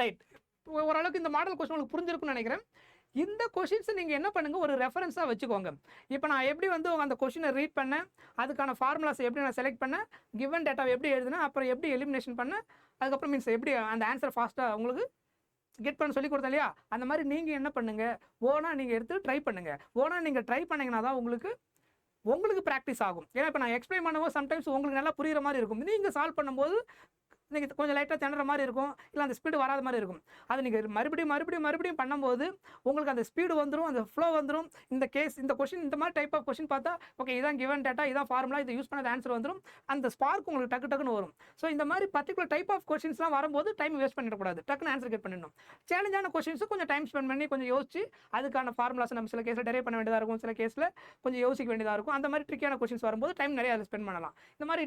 ரைட் ஓரளவுக்கு இந்த மாடல் கொஷின் உங்களுக்கு புரிஞ்சிருக்குன்னு நினைக்கிறேன். இந்த கொஷின்ஸை நீங்கள் என்ன பண்ணுங்கள் ஒரு ரெஃபரன்ஸாக வச்சுக்கோங்க. இப்போ நான் எப்படி வந்து அந்த கொஷினை ரீட் பண்ணேன், அதுக்கான ஃபார்முலாஸ் எப்படி நான் செலக்ட் பண்ணேன், கிவன் டேட்டாவை எப்படி எழுதுனேன், அப்புறம் எப்படி எலிமினேஷன் பண்ணேன், அதுக்கப்புறம் மீன்ஸ் எப்படி அந்த ஆன்சர் ஃபாஸ்ட்டாக உங்களுக்கு கெட் பண்ண சொல்லி கொடுத்தேன் இல்லையா? அந்த மாதிரி நீங்கள் என்ன பண்ணுங்கள் ஓனாக நீங்கள் எடுத்து ட்ரை பண்ணுங்கள். ஓனாக நீங்கள் ட்ரை பண்ணிங்கன்னா தான் உங்களுக்கு ப்ராக்டிஸ் ஆகும். ஏன்னா இப்போ நான் எக்ஸ்பிளைன் பண்ணும்போது சம்டைம்ஸ் உங்களுக்கு நல்லா புரிகிற மாதிரி இருக்கும். நீங்கள் சால்வ் பண்ணும்போது நீங்கள் கொஞ்சம் லைட்டாக திணற மாதிரி இருக்கும், இல்லை அந்த ஸ்பீடு வராத மாதிரி இருக்கும். அது நீங்கள் மறுபடியும் பண்ணும்போது உங்களுக்கு அந்த ஸ்பீடு வந்துடும், அந்த ஃப்ளோ வந்துடும். இந்த கேஸ் இந்த கொஷின் இந்த மாதிரி டைப் ஆஃப் கொஷின் பார்த்தா ஓகே இதான் கிவன் டேட்டா, இதான் ஃபார்முலா, இதை யூஸ் பண்ணது ஆன்சர் வந்துடும். அந்த ஸ்பார்க் உங்களுக்கு டக்குன்னு வரும். ஸோ இந்த மாதிரி பர்டிகுலர் டைப் ஆஃப் கொஷின்ஸ்லாம் வரும்போது டைம் வேஸ்ட் பண்ணிடக்கூடாது, டக்குன்னு ஆன்சர் கெட் பண்ணிடணும். சேலஞ்சான கொஷின்ஸும் கொஞ்சம் டைம் ஸ்பெண்ட் பண்ணி கொஞ்சம் யோசிச்சு அதுக்கான ஃபார்முலாஸ் நம்ம சில கேஸில் டெரைவ் பண்ண வேண்டியதாக இருக்கும், சில கேஸில் கொஞ்சம் யோசிக்க வேண்டியதாக இருக்கும். அந்த மாதிரி ட்ரிக்கியான கொஷின்ஸ் வரும்போது டைம் நிறைய அதில் ஸ்பெண்ட் பண்ணலாம். இந்த மாதிரி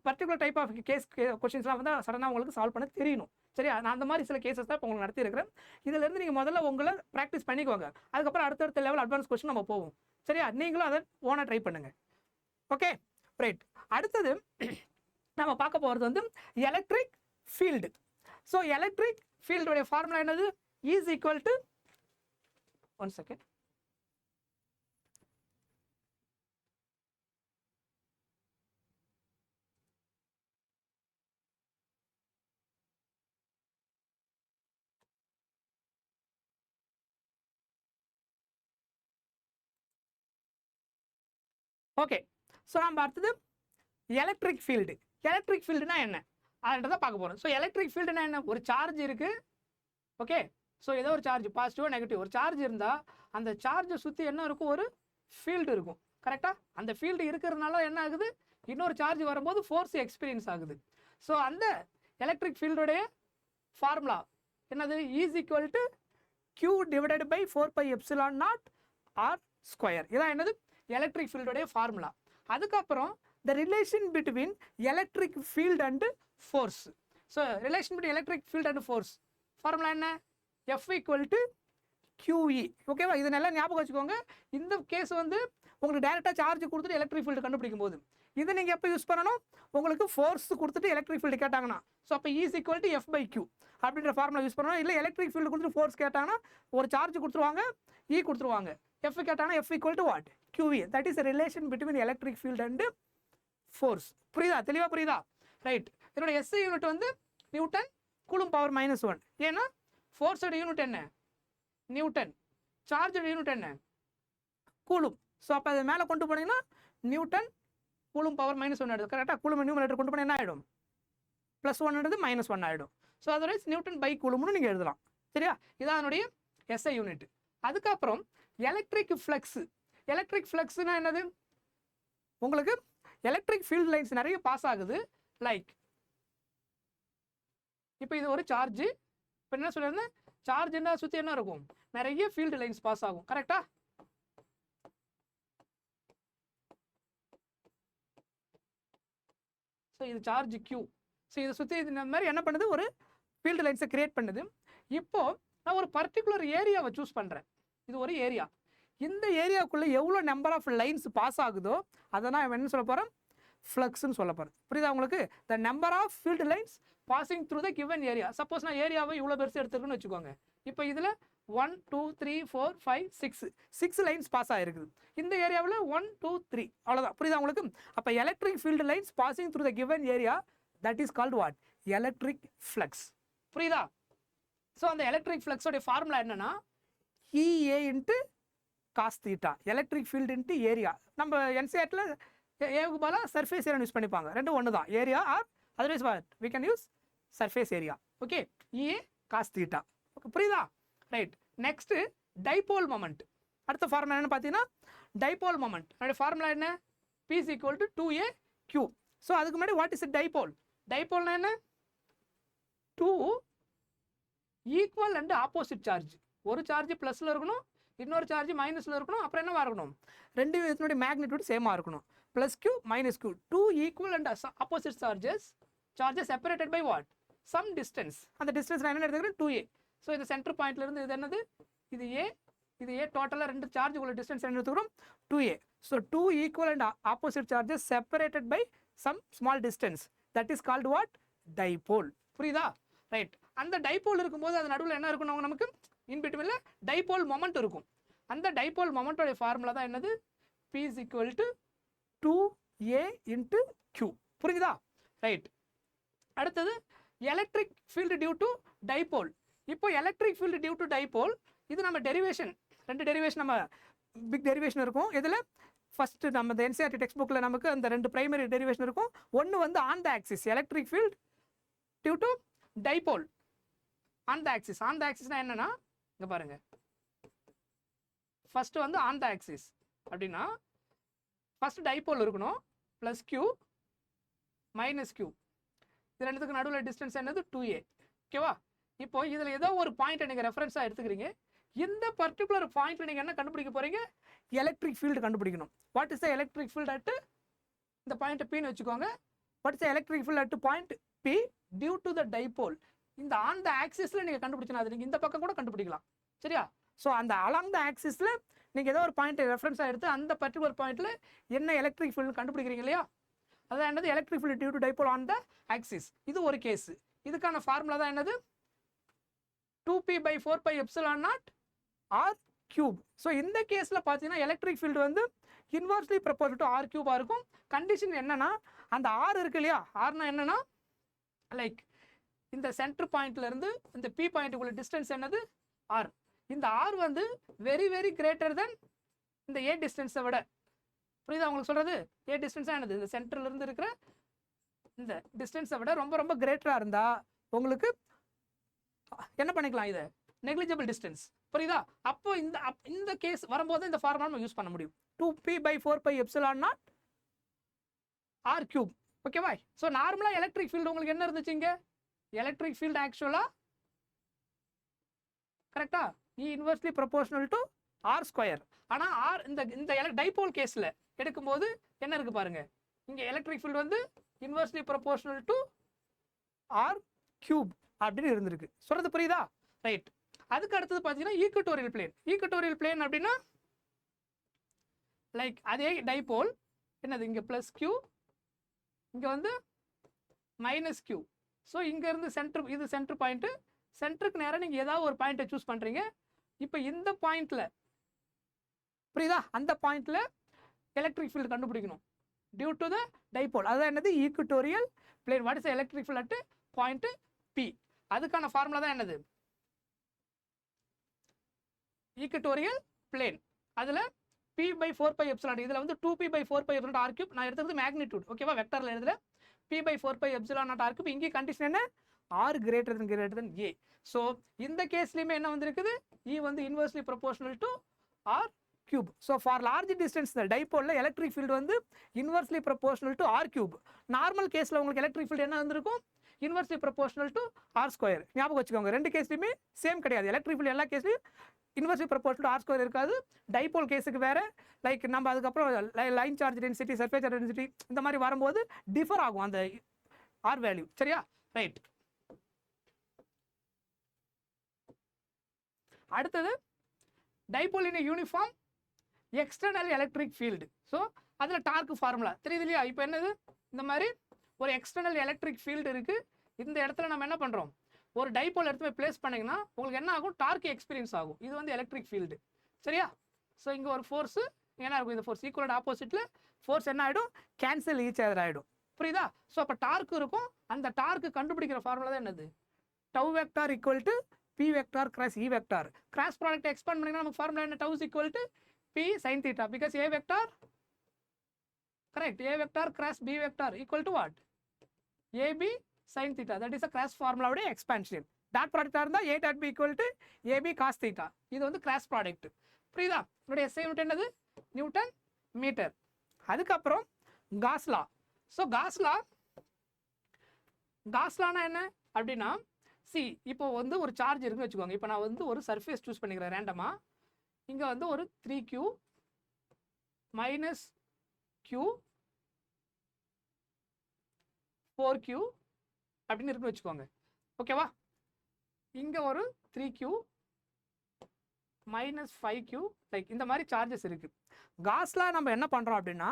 பர்டிகுலர் டைப் ஆஃப் கொஷின்ஸ்லாம் வந்து சடனாக உங்களுக்கு சால்வ் பண்ண தெரியணும். சரியா? நான் அந்த மாதிரி சில கேசஸ் தான் இப்போ உங்களுக்கு நடத்தியிருக்கிறேன். இதிலிருந்து நீங்கள் முதல்ல உங்களை ப்ராக்டிஸ் பண்ணிக்கோங்க. அதுக்கப்புறம் அடுத்தடுத்த லெவல் அட்வான்ஸ் கொஸ்டின் நம்ம போவோம். சரியா? நீங்களும் அதை ஓனாக ட்ரை பண்ணுங்க. Okay right. அடுத்தது நம்ம பார்க்க போகிறது வந்து எலக்ட்ரிக் ஃபீல்டு. ஸோ எலக்ட்ரிக் ஃபீல்டுடைய ஃபார்முலா என்னது? Is equal to one second okay. So நம்ம அடுத்தது எலக்ட்ரிக் ஃபீல்டு. எலக்ட்ரிக் ஃபீல்டுனா என்ன அதுன்றதை பார்க்க போகிறோம். ஸோ எலக்ட்ரிக் ஃபீல்டுனா என்ன? ஒரு சார்ஜ் இருக்குது. ஓகே, ஸோ ஏதோ ஒரு சார்ஜ் பாசிட்டிவோ நெகட்டிவ் ஒரு சார்ஜ் இருந்தால் அந்த சார்ஜை சுற்றி என்ன இருக்கும்? ஒரு ஃபீல்டு இருக்கும். கரெக்டாக? அந்த ஃபீல்டு இருக்கிறதுனால என்ன ஆகுது? இன்னொரு சார்ஜ் வரும்போது ஃபோர்ஸ் எக்ஸ்பீரியன்ஸ் ஆகுது. ஸோ அந்த எலக்ட்ரிக் ஃபீல்டுடைய ஃபார்முலா என்னது? Is equal to q divided by 4πε0 r square. இதான் என்னது? எலக்ட்ரிக் ஃபீல்டோடைய ஃபார்முலா. அதுக்கப்புறம் the relation between electric field and force. So relation between electric field and force formula என்ன? F equal to QE. ஓகேவா? இது நல்லா ஞாபகம் வச்சுக்கோங்க. இந்த கேஸ் வந்து உங்களுக்கு டேரெக்டாக சார்ஜ் கொடுத்துட்டு எலக்ட்ரிக் ஃபீல்டு கண்டுபிடிக்கும் போது இதை நீங்கள் எப்போ யூஸ் பண்ணணும்? உங்களுக்கு ஃபோர்ஸ் கொடுத்துட்டு எலக்ட்ரிக் ஃபீல்டு கேட்டாங்கன்னா ஸோ அப்போ இஸ் ஈக்குவல் டு F/Q அப்படின்ற ஃபார்முலா யூஸ் பண்ணணும். இல்லை எலக்ட்ரிக் ஃபீல்டு கொடுத்துட்டு ஃபோர்ஸ் கேட்டாங்கன்னா ஒரு சார்ஜ் கொடுத்துருவாங்க, E கொடுத்துருவாங்க. F கேட்டாங்கன்னா F equal to what? QE. That is relation between electric field and force. புரியுதா? தெளிவாக புரியுதா? ரைட். இதோட SI யூனிட் வந்து நியூட்டன் கூலும் பவர் -1. ஏன்னா ஃபோர்ஸோட யூனிட் என்ன? நியூட்டன். சார்ஜோட யூனிட் என்ன? கூலும். ஸோ அப்போ அதை மேலே கொண்டு போனீங்கன்னா நியூட்டன் கூலும் பவர் -1 ஆகிடும். கரெக்டாக? கூலும் நியூமரேட்டர் கொண்டு போனால் என்ன ஆகிடும்? +1 -1 ஆகிடும். ஸோ அதர்வைஸ் நியூட்டன் பை கூலும்னு நீங்கள் எழுதலாம். சரியா? இதான் அதனுடைய SI யூனிட். அதுக்கப்புறம் எலக்ட்ரிக் ஃப்ளக்ஸ். எலக்ட்ரிக் ஃப்ளக்ஸ்னா என்னது? உங்களுக்கு எலக்ட்ரிக் ஃபீல்ட் லைன்ஸ் நிறைய பாஸ் ஆகுது. லைக் இப்போ இது ஒரு சார்ஜ். இப்போ என்ன சொல்லியிருந்தேன்? சார்ஜ் என்ன சுற்றி என்ன இருக்கும்? நிறைய ஃபீல்டு லைன்ஸ் பாஸ் ஆகும். கரெக்டா? ஸோ இது சார்ஜ் Q. ஸோ இதை சுற்றி இந்த மாதிரி என்ன பண்ணுது? ஒரு ஃபீல்டு லைன்ஸை கிரியேட் பண்ணுது. இப்போ நான் ஒரு பர்டிகுலர் ஏரியாவை சூஸ் பண்ணுறேன். இது ஒரு ஏரியா. இந்த ஏரியாவுக்குள்ளே எவ்வளோ நம்பர் ஆஃப் லைன்ஸ் பாஸ் ஆகுதோ அதை நான் என்ன சொல்ல போகிறேன்? ஃப்ளக்ஸ்னு சொல்ல போகிறது. புரியுதா உங்களுக்கு? The number of field lines passing through the given area. Suppose நான் ஏரியாவை இவ்வளோ பெருசு எடுத்துருக்குன்னு வச்சுக்கோங்க. இப்போ இதில் 1 2 3 4 5 6 லைன்ஸ் பாஸ் ஆகிருக்குது. இந்த ஏரியாவில் 1 2 3 அவ்வளோதான். புரியுதா உங்களுக்கு? அப்போ electric field lines passing through the given area that is called what? Electric flux. புரியுதா? ஸோ அந்த எலக்ட்ரிக் ஃப்ளக்ஸோடைய ஃபார்முலா என்னன்னா EA into cos theta, electric field into area. நம்ம என்சிஆர்டில் ஏவுக்கு பதிலாக சர்ஃபேஸ் ஏரியா யூஸ் பண்ணிப்பாங்க. ரெண்டும் ஒன்று தான், area or otherwise what we can use surface area. Okay, EA cos theta. Okay, புரியுதா? ரைட். Next dipole moment. அடுத்த ஃபார்முலா என்னன்னு பார்த்தீங்கன்னா டைபோல் மொமெண்ட். அதோட ஃபார்முலா என்ன? P is equal to 2AQ. So அதுக்கு முன்னாடி வாட் இஸ் டைபோல்? டைபோல்னா என்ன? 2 ஈக்குவல் அண்ட் ஆப்போசிட் சார்ஜ். ஒரு சார்ஜ் ப்ளஸில் இருக்கணும், இன்னொரு சார்ஜ் மைனஸில் இருக்கணும். அப்புறம் என்னவா இருக்கணும்? ரெண்டு இதனுடைய மேக்னிடியூட் சேமாக இருக்கணும். Plus Q minus Q. 2 equal and opposite charges separated by what? Some distance. அந்த டிஸ்டன்ஸ் நான் என்ன எடுத்துக்கிறேன்? 2A. ஸோ இந்த சென்டர் பாயிண்ட்லேருந்து இது என்னது? இது A, இது A. டோட்டலாக ரெண்டு சார்ஜ் உள்ள டிஸ்டன்ஸ் என்ன எடுத்துக்கிறோம்? 2A. So 2 equal and opposite charges separated by some small distance. That is called what? Dipole. புரியுதா? ரைட். அந்த டைபோல் இருக்கும்போது அது நடுவில் என்ன இருக்கணும்? நமக்கு இன்பிட்வீன்ல டைபோல் மொமெண்ட் இருக்கும். அந்த டைபோல் மொமெண்டோட ஃபார்முலா தான் என்னது? P is equal to 2A into Q. புரியுதா? ரைட். அடுத்தது electric field due to dipole. இப்போ electric field due to dipole இது நம்ம டெரிவேஷன், ரெண்டு டெரிவேஷன் நம்ம பிக் டெரிவேஷன் இருக்கும். இதில் ஃபஸ்ட்டு நம்ம இந்த என்சிஆர்டி டெக்ஸ்ட் புக்கில் நமக்கு அந்த ரெண்டு பிரைமரி டெரிவேஷன் இருக்கும். ஒன்று வந்து on the axis, electric field due to dipole on the axis. On the ஆக்சிஸ்னா என்னன்னா இங்கே பாருங்க, ஃபர்ஸ்ட் வந்து ஆன் த ஆக்சிஸ் அப்படின்னா ஃபர்ஸ்ட் டைபோல் இருக்கணும், ப்ளஸ் Q மைனஸ் Q. இது ரெண்டுத்துக்கு நடுவில் டிஸ்டன்ஸ் என்னது? 2A. ஓகேவா? இப்போ இதில் ஏதோ ஒரு பாயிண்ட்டை நீங்கள் ரெஃபரன்ஸாக எடுத்துக்கிறீங்க. இந்த பர்டிகுலர் பாயிண்ட்டில் நீங்கள் என்ன கண்டுபிடிக்க போகிறீங்க? எலக்ட்ரிக் ஃபீல்டு கண்டுபிடிக்கணும். What is the electric field at இந்த பாயிண்ட் Pன்னு வச்சுக்கோங்க. What is the electric field at point P due to the dipole. இந்த ஆன் த ஆக்சிஸில் நீங்கள் கண்டுபிடிச்சா அது நீங்கள் இந்த பக்கம் கூட கண்டுபிடிக்கலாம். சரியா? ஸோ அந்த அலாங் த ஆக்சிஸில் நீங்கள் ஏதோ ஒரு பாயிண்ட்டை ரெஃபரன்ஸாக எடுத்து அந்த பர்டிகுலர் பாயிண்ட்டில் என்ன எலக்ட்ரிக் ஃபீல்டு கண்டுபிடிக்கிறீங்க இல்லையா? அதான் என்னது? Electric field due to dipole on the axis. இது ஒரு கேஸ். இதுக்கான ஃபார்முலா தான் என்னது? 2p/4πε0 r cube. ஸோ இந்த கேஸில் பார்த்தீங்கன்னா எலக்ட்ரிக் ஃபீல்டு வந்து inversely proportional to r cube இருக்கும். கண்டிஷன் என்னன்னா அந்த r இருக்கு இல்லையா? rனா என்னன்னா லைக் இந்த சென்டர் பாயிண்ட்ல இருந்து இந்த P பாயிண்ட்டுக்குள்ள டிஸ்டன்ஸ் என்னது? r. இந்த r வந்து வெரி வெரி கிரேட்டர் தென் இந்த A டிஸ்டன்ஸை விட. புரியுதா உங்களுக்கு சொல்றது? A டிஸ்டன்ஸா என்னது? இந்த சென்டர்ல இருந்து இருக்கிற இந்த டிஸ்டன்ஸை விட ரொம்ப ரொம்ப கிரேட்டராக இருந்தா உங்களுக்கு என்ன பண்ணிக்கலாம்? இதை நெக்லிஜிபிள் டிஸ்டன்ஸ். புரியுதா? அப்போ இந்த கேஸ் வரும்போது இந்த ஃபார்முலா நம்ம யூஸ் பண்ண முடியும். 2p/4πε0 r cube. ஓகேவா? ஸோ நார்மலா எலக்ட்ரிக் ஃபீல்டு உங்களுக்கு என்ன இருந்துச்சு? இங்க எலக்ட்ரிக் ஃபீல்டு ஆக்சுவலா கரெக்டா E inversely proportional to r square. ஆனா r இந்த டைபோல் கேஸ்ல எடுக்கும்போது என்ன இருக்கு பாருங்க, இங்க எலக்ட்ரிக் ஃபீல்டு வந்து inversely proportional to r cube அப்படின்னு இருந்திருக்கு. சொல்றது புரியுதா? ரைட். அதுக்கு அடுத்தது பார்த்தீங்கன்னா ஈக்குவட்டோரியல் பிளேன். ஈக்குவட்டோரியல் பிளேன் அப்படின்னா லைக் அதே டைபோல் என்னது? இங்கே ப்ளஸ் Q, இங்கே வந்து மைனஸ் Q. ஸோ இங்கேருந்து சென்டர், இது சென்டர் பாயிண்ட்டு. சென்டருக்கு நேராக நீங்கள் ஏதாவது ஒரு பாயிண்ட்டை சூஸ் பண்ணுறீங்க. இப்போ இந்த பாயிண்டில் புரியுதா? அந்த பாயிண்டில் எலக்ட்ரிக் ஃபீல்டு கண்டுபிடிக்கணும் டியூ டு த டைபோல். அதுதான் என்னது? Equatorial plane. What is electric field at point P. அதுக்கான ஃபார்முலா தான் என்னது? Equatorial plane. அதில் p/4πε. இதில் வந்து 2p/4πε r cube. நான் எடுத்தது மேக்னிடியூட். ஓகேவா? வெக்டரில் எழுதுல p/4πε0 r cube. இங்கே கண்டிஷன் என்ன? r greater than A. So இந்த கேஸ்லையுமே என்ன வந்திருக்குது? E வந்து inversely proportional to r cube. So for large distance இந்த டைபோலில் எலக்ட்ரிக் ஃபீல்டு வந்து inversely proportional to r cube. Normal கேஸில் உங்களுக்கு எலக்ட்ரிக் ஃபீல்டு என்ன வந்திருக்கும்? Inversely proportional to r square. ஞாபகம் வச்சுக்கோங்க, ரெண்டு கேஸ்லையுமே சேம் கிடையாது. எலக்ட்ரிக் ஃபீல்டு எல்லா கேஸ்லையும் inversely proportional to r square இருக்காது. டைபோல் கேஸுக்கு வேற. லைக் நம்ம அதுக்கப்புறம் line charge density, surface charge density இந்த மாதிரி வரும்போது டிஃபர் ஆகும் அந்த r வேல்யூ. சரியா? ரைட். அடுத்தது டைபோல் இன் uniform external electric field. So அதில் டார்க் ஃபார்முலா தெரியுது இல்லையா? இப்போ என்னது, இந்த மாதிரி ஒரு எக்ஸ்டர்னல் எலக்ட்ரிக் ஃபீல்டு இருக்குது. இந்த இடத்துல நம்ம என்ன பண்ணுறோம், ஒரு டைபோல் எடுத்து போய் பிளேஸ் பண்ணிங்கன்னா உங்களுக்கு என்ன ஆகும், டார்க் எக்ஸ்பீரியன்ஸ் ஆகும். இது வந்து எலக்ட்ரிக் ஃபீல்டு. சரியா? ஸோ இங்கே ஒரு ஃபோர்ஸு என்ன இருக்கும், இந்த ஃபோர்ஸ் ஈக்குவல் ஆப்போசிட்டில் ஃபோர்ஸ் என்ன ஆகிடும், கேன்சல் ஈச் அதர் ஆகிடும். புரியுதா? ஸோ அப்போ டார்க் இருக்கும். அந்த டார்க்கு கண்டுபிடிக்கிற ஃபார்முலா தான் என்னது, tau vector equal to p vector cross e vector. Cross product expand பண்ணிங்கன்னா நமக்கு ஃபார்முலா என்ன, tau equal to p sine theta. Because a vector, correct, a vector cross b vector equal to what, ab sin theta. That is a cross formula உடைய expansion. டாட் ப்ராடக்டா இருந்தா a dot b equal to ab cos theta. இது வந்து கிராஸ் ப்ராடக்ட். புரியுதா? இதோட SI யூனிட் என்னது, நியூட்டன் மீட்டர். அதுக்கப்புறம் காஸ்லா. ஸோ காஸ்லானா என்ன அப்படின்னா, சி இப்போ வந்து ஒரு சார்ஜ் இருக்குன்னு வச்சுக்கோங்க. இப்போ நான் வந்து ஒரு சர்ஃபேஸ் சூஸ் பண்ணிக்கிறேன் ரேண்டமா. இங்கே வந்து ஒரு 3q மைனஸ் q 4q அப்படின்னு இருக்குன்னு வச்சுக்கோங்க. ஓகேவா? இங்கே ஒரு 3q மைனஸ் 5q, லைக் இந்த மாதிரி சார்ஜஸ் இருக்குது. காஸ்லாம் நம்ம என்ன பண்ணுறோம் அப்படின்னா,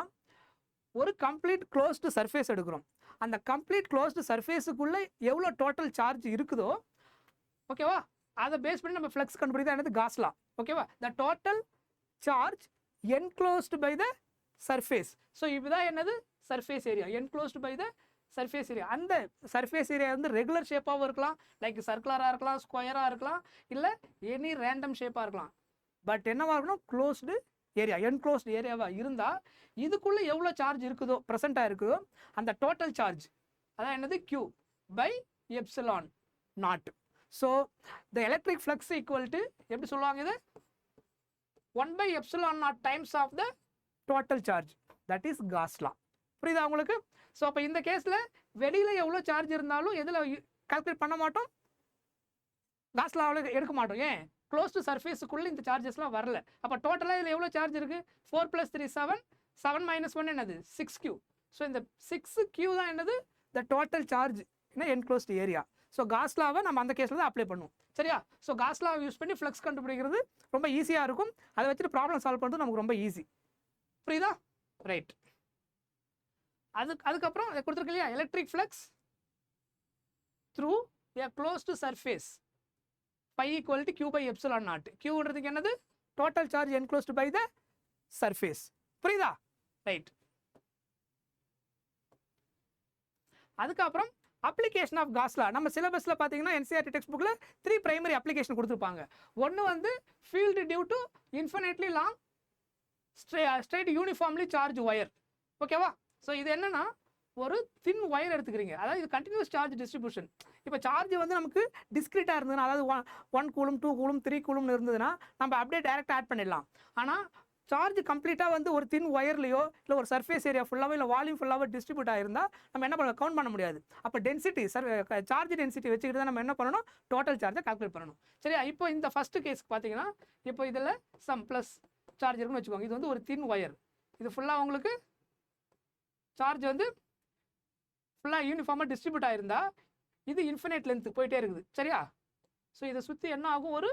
ஒரு கம்ப்ளீட் க்ளோஸ்டு சர்ஃபேஸ் எடுக்கிறோம். அந்த கம்ப்ளீட் க்ளோஸ்டு சர்ஃபேஸுக்குள்ளே எவ்வளோ டோட்டல் சார்ஜ் இருக்குதோ, ஓகேவா, அதை பேஸ் பண்ணி நம்ம ஃப்ளக்ஸ் கண்டுபிடிதான் என்னது, காஸ்லா. ஓகேவா? The total charge enclosed by the surface. So இதுதான் என்னது, surface area, enclosed by the surface area. அந்த சர்ஃபேஸ் ஏரியா வந்து ரெகுலர் ஷேப்பாகவும் இருக்கலாம், லைக் சர்க்குலராக இருக்கலாம், ஸ்கொயராக இருக்கலாம், இல்லை எனி ரேண்டம் ஷேப்பாக இருக்கலாம். பட் என்னவாக இருக்கணும், க்ளோஸ்டு ஏரியா, என்க்ளோஸ்டு ஏரியாவாக இருந்தால் இதுக்குள்ளே எவ்வளோ சார்ஜ் இருக்குதோ, ப்ரெசென்ட்டாக இருக்குதோ, அந்த டோட்டல் சார்ஜ் அதான் என்னது, Q by epsilon naught. So the electric flux equal to எப்படி சொல்லுவாங்க, இது 1 by epsilon naught times of the total charge. That is Gauss law. புரியுதா உங்களுக்கு? ஸோ அப்போ இந்த கேஸில் வெளியில் எவ்வளோ சார்ஜ் இருந்தாலும் எதில் கால்குலேட் பண்ண மாட்டோம், காஸ் லாவில் எடுக்க மாட்டோம். ஏன், க்ளோஸ்டு சர்ஃபேஸுக்குள்ளே இந்த சார்ஜஸ்லாம் வரல. அப்போ டோட்டலாக இதில் எவ்வளோ சார்ஜ் இருக்குது, 4 + 3 7, 7 - 1 என்னது, 6q. ஸோ இந்த 6q தான் என்னது, த டோட்டல் சார்ஜ் என்ன என்க்ளோஸ்டு ஏரியா. ஸோ காஸ் லாவை நம்ம அந்த கேஸில் தான் அப்ளை பண்ணுவோம். சரியா? ஸோ காஸ் லாவை யூஸ் பண்ணி ஃப்ளக்ஸ் கண்டுபிடிக்கிறது ரொம்ப ஈஸியாக இருக்கும். அதை வச்சுட்டு ப்ராப்ளம் சால்வ் பண்ணுறது நமக்கு ரொம்ப ஈஸி. புரியுதா? ரைட். அதுக்கப்புறம் கொடுத்துருக்கு இல்லையா, electric flux through a closed surface by equal to Q by epsilon naught. Qன்றதுக்கு என்னது, total charge enclosed by the surface. புரியுதா? ரைட். அதுக்கப்புறம் அப்ளிகேஷன் ஆஃப் காஸ் லா. நம்ம சிலபஸில் பார்த்தீங்கன்னா NCERT டெக்ஸ்ட் புக்கில் 3 பிரைமரி அப்ளிகேஷன் கொடுத்துருப்பாங்க. ஒன்று வந்து field due to infinitely long straight uniformly charge wire. ஓகேவா? ஸோ இது என்னன்னா, ஒரு தின் ஒயர் எடுத்துக்கிறீங்க, அதாவது இது கண்டினியூஸ் சார்ஜ் டிஸ்ட்ரிபியூஷன். இப்போ சார்ஜ் வந்து நமக்கு டிஸ்கிரிட்டாக இருந்ததுன்னா, அதாவது 1 கூலும் 2 கூலும் 3 கூலும் இருந்ததுன்னா நம்ம அப்படியே டைரெக்டாக ஆட் பண்ணிடலாம். ஆனால் சார்ஜ் கம்ப்ளீட்டாக வந்து ஒரு தின் ஒயர்லையோ இல்லை ஒரு சர்ஃபேஸ் ஏரியா ஃபுல்லாகவோ இல்லை வால்யூம் ஃபுல்லாகவோ டிஸ்ட்ரிபியூட் ஆகிருந்தால் நம்ம என்ன பண்ண கவுண்ட் பண்ண முடியாது. அப்போ டென்சிட்டி சார்ஜ் டென்சிட்டி வச்சுக்கிட்டு தான் நம்ம என்ன பண்ணணும், டோட்டல் சார்ஜை கால்குலேட் பண்ணணும். சரியா? இப்போ இந்த ஃபஸ்ட்டு கேஸ்க்கு பார்த்தீங்கன்னா, இப்போ இதில் சம் ப்ளஸ் சார்ஜ் இருக்குன்னு வச்சுக்கோங்க. இது வந்து ஒரு தின் ஒயர், இது ஃபுல்லாக உங்களுக்கு சார்ஜ் வந்து ஃபுல்லாக யூனிஃபார்மாக டிஸ்ட்ரிபியூட் ஆகிருந்தா இது இன்ஃபினைட் லென்த்து போயிட்டே இருக்குது. சரியா? ஸோ இதை சுற்றி என்ன ஆகும், ஒரு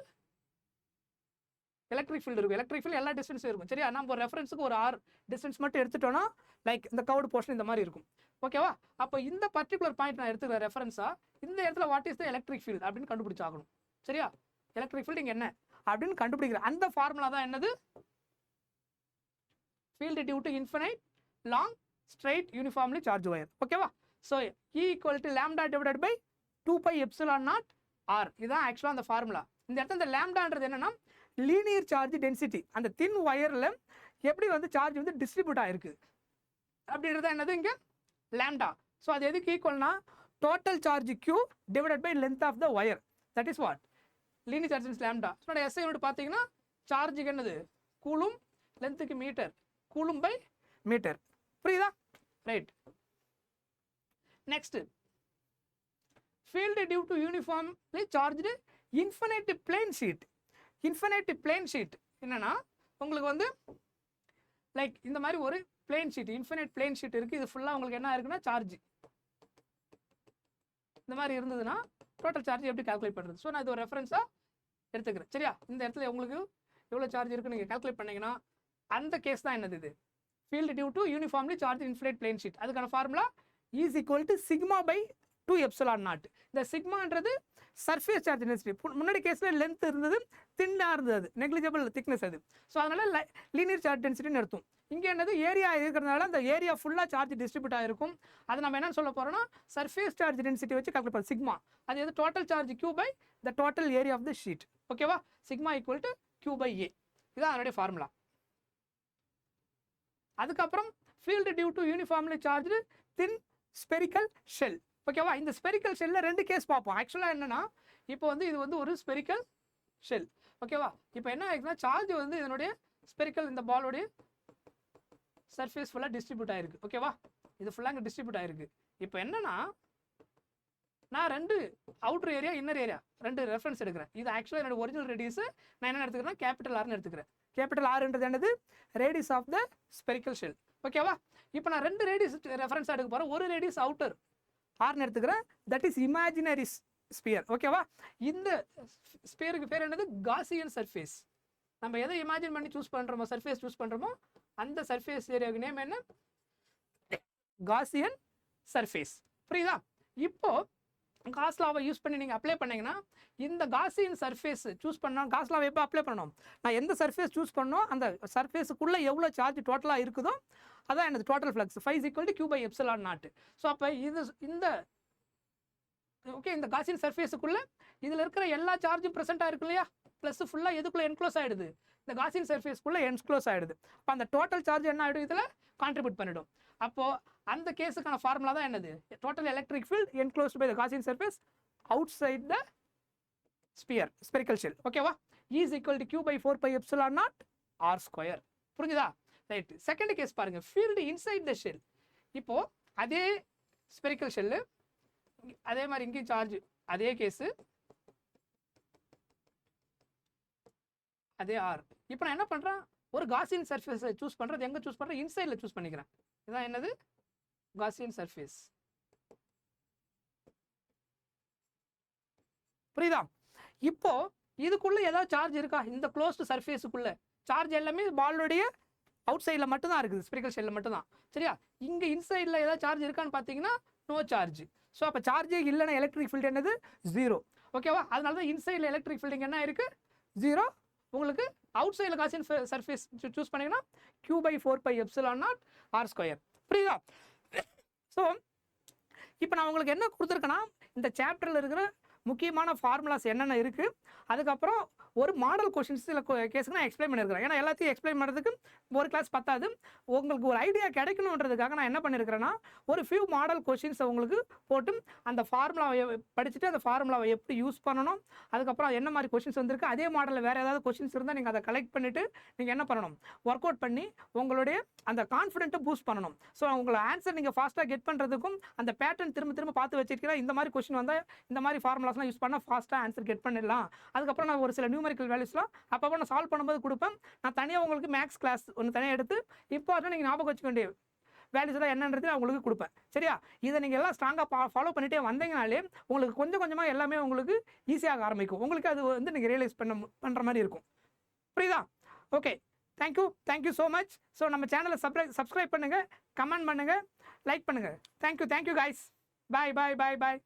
எலக்ட்ரிக் ஃபீல்டு இருக்கும். எலக்ட்ரிக் ஃபீல்டு எல்லா டிஸ்டன்ஸும் இருக்கும். சரியா? நம்ம ஒரு ரெஃபரன்ஸுக்கு ஒரு R டிஸ்டன்ஸ் மட்டும் எடுத்துட்டோன்னா, லைக் இந்த கவுடு போர்ஷன் இந்த மாதிரி இருக்கும். ஓகேவா? அப்போ இந்த பர்டிகுலர் பாயிண்ட் நான் எடுத்துக்கிற ரெஃபரன்ஸாக இந்த இடத்துல what is the electric field அப்படின்னு கண்டுபிடிச்சாகணும். சரியா? எலக்ட்ரிக் ஃபீல்டு இங்கே என்ன அப்படின்னு கண்டுபிடிக்கிற அந்த ஃபார்முலா தான் என்னது, field due to infinite long straight uniformly charge wire. ஓகேவா? So E equal to lambda divided by 2 by epsilon naught R. இதுதான் ஆக்சுவலாக அந்த ஃபார்முலா. இந்த இடத்துல இந்த லேம்டான்றது என்னன்னா, லீனியர் சார்ஜ் டென்சிட்டி, அந்த தின் ஒயரில் எப்படி வந்து சார்ஜ் வந்து டிஸ்ட்ரிபியூட் ஆகிருக்கு அப்படின்றது என்னது இங்கே லேம்டா. ஸோ அது எதுக்கு ஈக்குவல்னா, total charge Q divided by length of the wire. That is what, linear charge is lambda. So SI unit பார்த்தீங்கன்னா சார்ஜுக்கு என்னது, கூலும், லென்த்துக்கு மீட்டர், கூலும் பை மீட்டர். புரியுதா? Right. Next, field due to uniformly charged infinite plane sheet. Infinite plane sheet என்னன்னா, உங்களுக்கு வந்து லைக் இந்த மாதிரி ஒரு plane sheet, infinite plane sheet இருக்குது. இது ஃபுல்லாக உங்களுக்கு என்ன இருக்குன்னா சார்ஜ் இந்த மாதிரி இருந்ததுன்னா டோட்டல் சார்ஜ் எப்படி கால்குலேட் பண்ணுறது. ஸோ நான் இது ஒரு ரெஃபரன்ஸாக எடுத்துக்கிறேன். சரியா? இந்த இடத்துல உங்களுக்கு எவ்வளோ சார்ஜ் இருக்குன்னு நீங்கள் கால்குலேட் பண்ணிங்கன்னா அந்த கேஸ் தான் என்னது, இது field due to uniformly charge infinite plane sheet. அதுக்கான formula is equal to sigma by 2 epsilon naught. இந்த சிக்மான்றது சர்ஃபேஸ் சார்ஜ் டென்சிட்டி. முன்னாடி கேஸில் லென்த் இருந்தது, தின்னாக இருந்தது, நெக்லிஜிபிள் திக்னஸ் அது. ஸோ அதனால் லீனியர் சார்ஜ் டென்சிட்டின்னு அர்த்தம். இங்கே என்னது ஏரியா இருக்கிறதுனால அந்த ஏரியா ஃபுல்லாக சார்ஜ் டிஸ்ட்ரிபியூட் ஆகிருக்கும். அது நம்ம என்ன சொல்ல போகிறோம்னா சர்ஃபேஸ் சார்ஜ் டென்சிட்டி வச்சு கால்குலேட் பண்ணுறோம். சிக்மா அது எது total charge Q by the total area of the sheet. ஓகேவா? Sigma equal to Q by A. இதான் அதனுடைய ஃபார்முலா. அதுக்கப்புறம் field due to uniformly charge thin spherical shell. ஓகேவா? இந்த ஸ்பெரிக்கல் ஷெல்லில் 2 கேஸ் பார்ப்போம். ஆக்சுவலாக என்னன்னா இப்போ வந்து இது வந்து ஒரு ஸ்பெரிக்கல் ஷெல். ஓகேவா? இப்போ என்ன ஆகுதுன்னா சார்ஜ் வந்து இதனுடைய ஸ்பெரிக்கல் இந்த பாலோடைய சர்ஃபேஸ் ஃபுல்லாக டிஸ்ட்ரிபியூட் ஆயிருக்கு. ஓகேவா? இது ஃபுல்லாக இங்கே டிஸ்ட்ரிபியூட் ஆயிருக்கு. இப்போ என்னன்னா நான் 2 outer area inner area 2 reference எடுக்கிறேன். இது ஆக்சுவலாக என்னோட ஒரிஜினல் ரேடியஸ் நான் என்ன எடுத்துக்கிறேன், கேபிட்டல் ஆர்னு எடுத்துக்கிறேன். கேபிட்டல் ஆர்ன்றது என்னது, radius of the spherical shell. ஓகேவா? இப்போ நான் 2 ரேடியஸ் ரெஃபரன்ஸ் எடுக்க போகிறேன். ஒரு ரேடியஸ் அவுட்டர் ஆர்னு எடுத்துக்கிறேன். That is imaginary sphere. ஓகேவா? இந்த ஸ்பியருக்கு பேர் என்னது, காசியன் சர்ஃபேஸ். நம்ம எதை இமேஜின் பண்ணி சூஸ் பண்ணுறோமோ, சர்ஃபேஸ் சூஸ் பண்ணுறோமோ, அந்த சர்ஃபேஸ் ஏரியாவுக்கு நேம் என்ன, காசியன் சர்ஃபேஸ். புரியுதா? இப்போ காஸ் லாவை யூஸ் பண்ணி நீங்கள் அப்ளை பண்ணீங்கன்னா இந்த காசியன் சர்ஃபேஸ் சூஸ் பண்ணால் காஸ் லாவை எப்போ அப்ளை பண்ணணும், நான் எந்த சர்ஃபேஸ் சூஸ் பண்ணோம் அந்த சர்ஃபேஸுக்குள்ளே எவ்வளோ சார்ஜ் டோட்டலாக இருக்குதோ அதான் எனது total flux. Phi is equal to Q by epsilon naught. So அப்போ இந்த ஓகே இந்த காசியன் சர்ஃபேஸுக்குள்ளே இதில் இருக்கிற எல்லா சார்ஜும் ப்ரெசென்ட்டாக இருக்கு இல்லையா, ப்ளஸ் ஃபுல்லாக எதுக்குள்ளே என்க்ளோஸ் ஆகிடுது, இந்த காசியன் சர்ஃபேஸ்க்குள்ளே என்க்ளோஸ் ஆகிடுது. அப்போ அந்த டோட்டல் சார்ஜ் என்ன ஆகிடும், இதில் கான்ட்ரிபியூட் பண்ணிடும். அப்போது அந்த கேஸுக்கான ஃபார்முலா தான் என்னது, total electric field enclosed by the Gaussian surface outside the spherical shell. ஓகேவா? Is equal to Q by 4 pi epsilon naught R square. புரிஞ்சுதா? ரைட். செகண்ட் கேஸ் பாருங்க, ஃபீல்டு இன்சைட் த ஷெல். இப்போ அதே ஸ்பெரிக்கல் ஷெல்லு, அதே மாதிரி இங்கேயும் சார்ஜ், அதே கேஸு, அதே ஆர். இப்போ நான் என்ன பண்ணுறேன், ஒரு காசியன் சர்ஃபேஸை சூஸ் பண்ணுறது, எங்கே சூஸ் பண்ணுறேன், இன்சைடில் சூஸ் பண்ணிக்கிறேன். இதான் என்னது, காசியன் சர்ஃபேஸ். புரியுதா? இப்போ இதுக்குள்ளே ஏதாவது சார்ஜ் இருக்கா, இந்த க்ளோஸ்டு சர்ஃபேஸுக்குள்ளே சார்ஜ் எல்லாமே பாலோடைய அவுட் சைடில் மட்டும்தான் இருக்குது, ஸ்பெரிக்கல் ஷெல்லில் மட்டும்தான். சரியா? இங்கே இன்சைடில் ஏதாவது சார்ஜ் இருக்கான்னு பார்த்தீங்கன்னா நோ சார்ஜ். ஸோ அப்போ சார்ஜே இல்லைன்னா எலக்ட்ரிக் ஃபீல்டு என்னது, 0. ஓகேவா? அதனால தான் இன்சைடில் எலக்ட்ரிக் ஃபீல்டிங் என்ன இருக்குது, 0. உங்களுக்கு அவுட் சைடில் காசியன் சர்ஃபேஸ் சூஸ் பண்ணிங்கன்னா Q by 4 pi epsilon naught R square. புரியுதா? ஸோ இப்போ நான் உங்களுக்கு என்ன கொடுத்துருக்கேன்னா இந்த சாப்டரில் இருக்கிற முக்கியமான ஃபார்முலாஸ் என்னென்ன இருக்குது, அதுக்கப்புறம் ஒரு மாடல் கொஷின்ஸ் சில கேஸுக்கு நான் எக்ஸ்பிளைன் பண்ணியிருக்கிறேன். ஏன்னா எல்லாத்தையும் எக்ஸ்பிளைன் பண்ணுறதுக்கு ஒரு கிளாஸ் பத்தாது. உங்களுக்கு ஒரு ஐடியா கிடைக்கணுன்றதுக்காக நான் என்ன பண்ணியிருக்கிறேன்னா ஒரு ஃபியூ மாடல் கொஷின்ஸை உங்களுக்கு போட்டு அந்த ஃபார்முலாவை படிச்சுட்டு அந்த ஃபார்முலாவை எப்படி யூஸ் பண்ணணும், அதுக்கப்புறம் என்ன மாதிரி கொஷின்ஸ் வந்திருக்கு, அதே மாடலில் வேறு ஏதாவது கொஷின்ஸ் இருந்தால் நீங்கள் அதை கலெக்ட் பண்ணிவிட்டு நீங்கள் என்ன பண்ணணும், ஒர்க் அவுட் பண்ணி உங்களுடைய அந்த கான்ஃபிடென்ட்டை பூஸ்ட் பண்ணணும். ஸோ உங்களை ஆன்சர் நீங்கள் ஃபாஸ்ட்டாக கெட் பண்ணுறதுக்கும் அந்த பேட்டர்ன் திரும்ப திரும்ப பார்த்து வச்சிருக்கிறேன். இந்த மாதிரி கொஷின் வந்தால் இந்த மாதிரி ஃபார்முலாஸ்லாம் யூஸ் பண்ணால் ஃபாஸ்ட்டாக ஆன்சர் கெட் பண்ணிடலாம். அதுக்கப்புறம் நான் ஒரு சில நியூமெரிக்கல் வேல்யூஸ்லாம் அப்பப்போ நான் சால்வ் பண்ணும்போது கொடுப்பேன். நான் தனியாக உங்களுக்கு மேக்ஸ் கிளாஸ் ஒன்று தனியாக எடுத்து இம்பார்ட்டன்ட் நீங்கள் ஞாபகம் வச்சுக்க வேண்டிய வேல்யூஸ் எல்லாம் என்னன்றது நான் உங்களுக்கு கொடுப்பேன். சரியா? இதை நீங்கள் எல்லாம் ஸ்ட்ராங்காக ஃபாலோ பண்ணிட்டே வந்தீங்கனாலே உங்களுக்கு கொஞ்சம் கொஞ்சமாக எல்லாமே உங்களுக்கு ஈஸியாக ஆரம்பிக்கும். உங்களுக்கு அது வந்து நீங்கள் ரியலைஸ் பண்ணுற மாதிரி இருக்கும். புரியுதா? Okay, thank you so much. So நம்ம சேனலை சப்ஸ்கிரைப் பண்ணுங்கள், கமெண்ட் பண்ணுங்கள், லைக் பண்ணுங்கள். Thank you guys. பாய்.